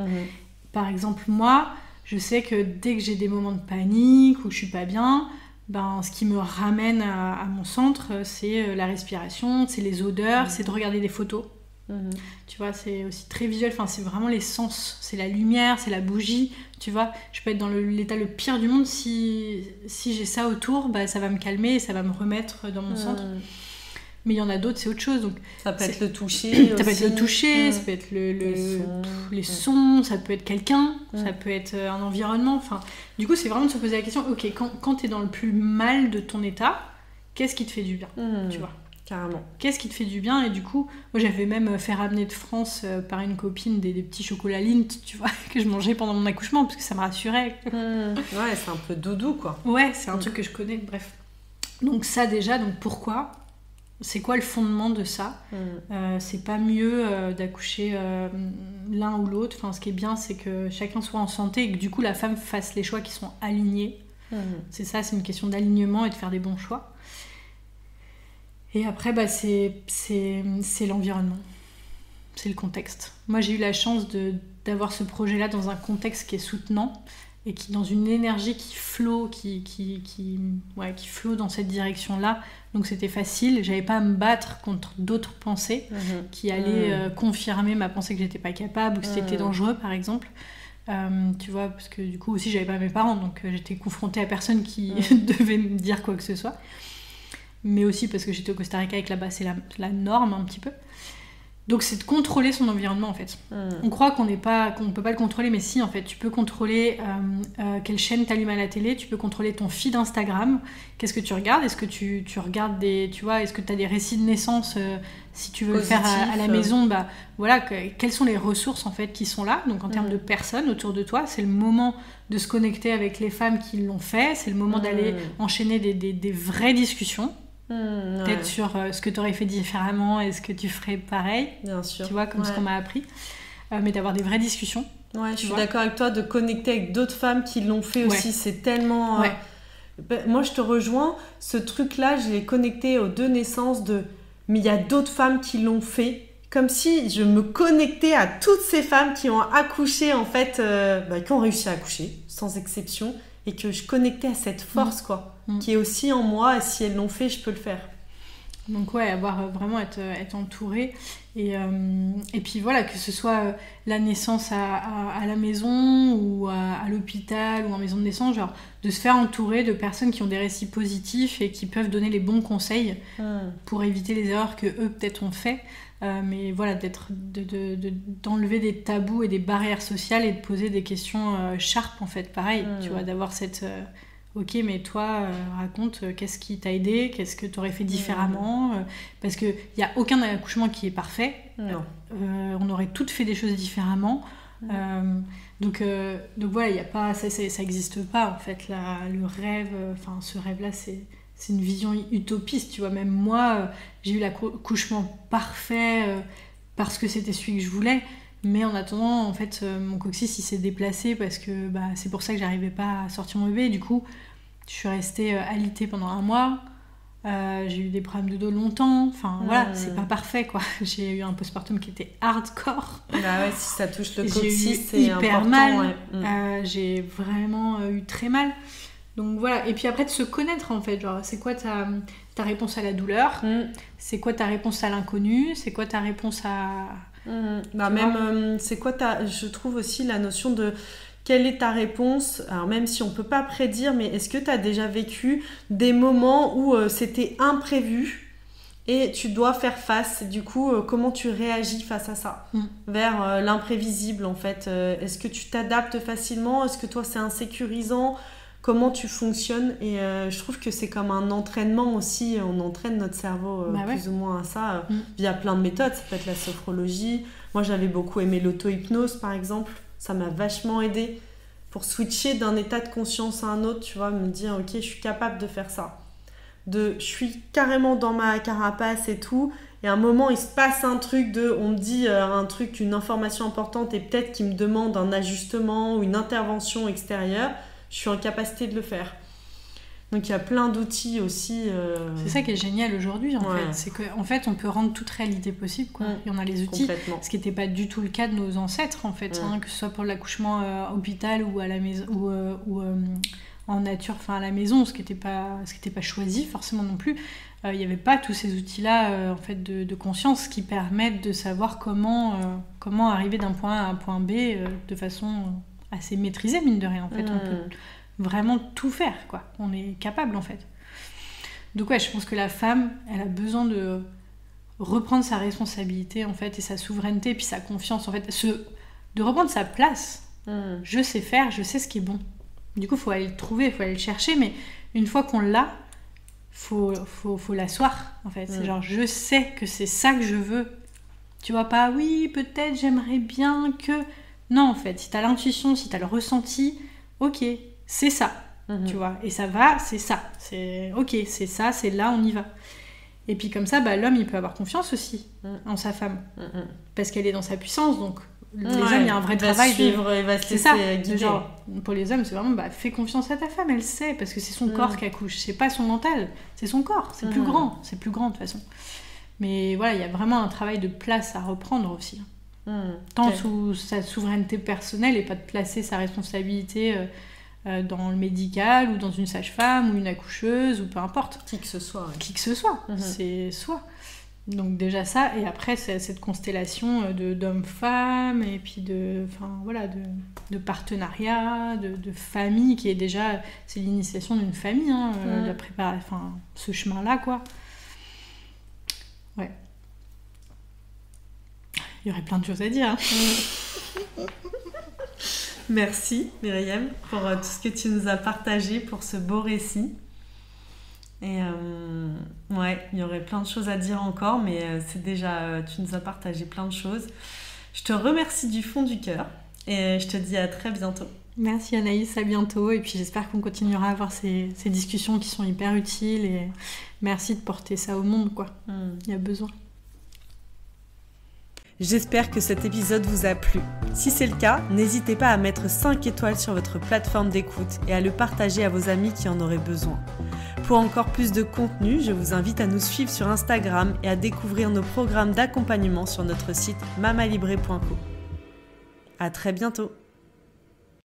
Par exemple, moi, je sais que dès que j'ai des moments de panique ou que je suis pas bien, ce qui me ramène à mon centre, c'est la respiration, c'est les odeurs, c'est de regarder des photos. Tu vois, c'est aussi très visuel, enfin c'est vraiment les sens, c'est la lumière, c'est la bougie, tu vois, je peux être dans l'état le pire du monde, si j'ai ça autour, ça va me calmer et ça va me remettre dans mon centre. Mais il y en a d'autres, c'est autre chose, donc ça peut être le toucher, ça peut être le toucher, ça peut être les sons, ça peut être quelqu'un, ça peut être un environnement, enfin du coup c'est vraiment de se poser la question, ok, quand t'es dans le plus mal de ton état, qu'est-ce qui te fait du bien, tu vois. Carrément. Qu'est-ce qui te fait du bien ? Et du coup, moi j'avais même fait ramener de France par une copine des petits chocolats Lindt, tu vois, que je mangeais pendant mon accouchement parce que ça me rassurait. Ouais, c'est un peu doudou quoi. Ouais, c'est un truc que je connais, bref. Donc ça déjà, donc pourquoi ? C'est quoi le fondement de ça ? C'est pas mieux d'accoucher l'un ou l'autre. Enfin, ce qui est bien, c'est que chacun soit en santé et que du coup la femme fasse les choix qui sont alignés. C'est ça, c'est une question d'alignement et de faire des bons choix. Et après, c'est l'environnement, c'est le contexte. Moi, j'ai eu la chance d'avoir ce projet-là dans un contexte qui est soutenant et qui dans une énergie qui flotte, qui flotte dans cette direction-là. Donc c'était facile, j'avais pas à me battre contre d'autres pensées qui allaient confirmer ma pensée que j'étais pas capable ou que c'était dangereux, par exemple. Tu vois, parce que du coup aussi, j'avais pas mes parents, donc j'étais confrontée à personne qui devait me dire quoi que ce soit. Mais aussi parce que j'étais au Costa Rica et que là-bas c'est la norme un petit peu. Donc c'est de contrôler son environnement en fait. On croit qu'on peut pas le contrôler, mais si en fait tu peux contrôler quelle chaîne t'allumes à la télé, tu peux contrôler ton feed Instagram, qu'est-ce que tu regardes, est-ce que tu regardes est-ce que tu as des récits de naissance si tu veux positif, le faire à la maison, voilà, quelles sont les ressources en fait qui sont là, donc en termes de personnes autour de toi, c'est le moment de se connecter avec les femmes qui l'ont fait, c'est le moment d'aller enchaîner des vraies discussions. Peut-être sur ce que tu aurais fait différemment et ce que tu ferais pareil, bien sûr, tu vois, comme ce qu'on m'a appris, mais d'avoir des vraies discussions. Ouais, je suis d'accord avec toi, de connecter avec d'autres femmes qui l'ont fait aussi, c'est tellement... moi je te rejoins, ce truc là je l'ai connecté aux deux naissances mais il y a d'autres femmes qui l'ont fait, comme si je me connectais à toutes ces femmes qui ont accouché, en fait, qui ont réussi à accoucher, sans exception, et que je connectais à cette force, quoi, qui est aussi en moi, et si elles l'ont fait, je peux le faire. Donc ouais, vraiment être entourée. Et puis voilà, que ce soit la naissance à la maison ou à l'hôpital ou en maison de naissance, genre de se faire entourer de personnes qui ont des récits positifs et qui peuvent donner les bons conseils pour éviter les erreurs que eux peut-être ont fait. Mais voilà, d'enlever des tabous et des barrières sociales et de poser des questions sharp en fait, pareil, tu vois, d'avoir cette... Ok, mais toi, raconte qu'est-ce qui t'a aidé, qu'est-ce que tu aurais fait différemment, parce qu'il n'y a aucun accouchement qui est parfait. Non. On aurait toutes fait des choses différemment. Donc voilà, y a pas, ça n'existe pas en fait. Le rêve, ce rêve-là, c'est une vision utopiste. Tu vois, même moi, j'ai eu l'accouchement parfait parce que c'était celui que je voulais. Mais en attendant, en fait, mon coccyx, il s'est déplacé parce que c'est pour ça que j'arrivais pas à sortir mon bébé. Du coup, je suis restée alitée pendant 1 mois. J'ai eu des problèmes de dos longtemps. Enfin, voilà, c'est pas parfait, quoi. J'ai eu un postpartum qui était hardcore. Bah ouais, si ça touche le coccyx, c'est hyper important. Mal. Ouais. J'ai vraiment eu très mal. Donc voilà. Et puis après, de se connaître, en fait. Genre, c'est quoi ta réponse à la douleur ? C'est quoi ta réponse à l'inconnu ? C'est quoi ta réponse à... c'est quoi je trouve aussi la notion de quelle est ta réponse, alors même si on peut pas prédire, mais est-ce que tu as déjà vécu des moments où c'était imprévu et tu dois faire face, du coup comment tu réagis face à ça, vers l'imprévisible en fait, est-ce que tu t'adaptes facilement, est-ce que toi c'est insécurisant, comment tu fonctionnes, et je trouve que c'est comme un entraînement aussi, on entraîne notre cerveau plus ou moins à ça via plein de méthodes. Ça peut être la sophrologie, moi j'avais beaucoup aimé l'auto-hypnose par exemple, ça m'a vachement aidé pour switcher d'un état de conscience à un autre, tu vois, me dire ok, je suis capable de faire ça, je suis carrément dans ma carapace et tout, et à un moment il se passe un truc on me dit un truc, une information importante, et peut-être qu'il me demande un ajustement ou une intervention extérieure, je suis en capacité de le faire. Donc il y a plein d'outils aussi. C'est ça qui est génial aujourd'hui en fait. C'est qu'en fait on peut rendre toute réalité possible, quoi. Et on a les outils. Ce qui n'était pas du tout le cas de nos ancêtres en fait, que ce soit pour l'accouchement à l'hôpital ou à la maison ou en nature, à la maison, ce qui n'était pas choisi forcément non plus. Il n'y avait pas tous ces outils-là en fait de conscience qui permettent de savoir comment arriver d'un point A à un point B de façon assez maîtrisée, mine de rien en fait. On peut vraiment tout faire, quoi. On est capable en fait. Donc ouais, je pense que la femme, elle a besoin de reprendre sa responsabilité en fait, et sa souveraineté, et puis sa confiance en fait, de reprendre sa place. Je sais faire, je sais ce qui est bon. Du coup, il faut aller le trouver, il faut aller le chercher, mais une fois qu'on l'a, faut l'asseoir en fait. C'est genre, je sais que c'est ça que je veux. Tu vois pas, oui, peut-être j'aimerais bien que... Non, en fait, si t'as l'intuition, si t'as le ressenti, ok, c'est ça, tu vois, et ça va, c'est ça, c'est ok, c'est ça, c'est là, on y va. Et puis comme ça, l'homme, il peut avoir confiance aussi en sa femme, parce qu'elle est dans sa puissance, donc les hommes, il y a un vrai travail suivre, il va se laisser guider. Genre, pour les hommes, c'est vraiment, fais confiance à ta femme, elle sait, parce que c'est son corps qui accouche, c'est pas son mental, c'est son corps, c'est plus grand de toute façon. Mais voilà, il y a vraiment un travail de place à reprendre aussi. Tant sous sa souveraineté personnelle, et pas de placer sa responsabilité dans le médical ou dans une sage-femme ou une accoucheuse ou peu importe. Qui que ce soit. Qui que ce soit, c'est soi. Donc déjà ça, et après c'est cette constellation d'hommes-femmes, et puis de partenariat, de famille, qui est déjà, c'est l'initiation d'une famille, la préparation, ce chemin-là, quoi. Ouais. Il y aurait plein de choses à dire. Merci Myriam pour tout ce que tu nous as partagé, pour ce beau récit. Et il y aurait plein de choses à dire encore, mais c'est déjà, tu nous as partagé plein de choses. Je te remercie du fond du cœur et je te dis à très bientôt. Merci Anaïs, à bientôt, et puis j'espère qu'on continuera à avoir ces discussions qui sont hyper utiles, et merci de porter ça au monde, quoi. Il y a besoin. J'espère que cet épisode vous a plu. Si c'est le cas, n'hésitez pas à mettre 5 étoiles sur votre plateforme d'écoute et à le partager à vos amis qui en auraient besoin. Pour encore plus de contenu, je vous invite à nous suivre sur Instagram et à découvrir nos programmes d'accompagnement sur notre site mamalibré.co. À très bientôt.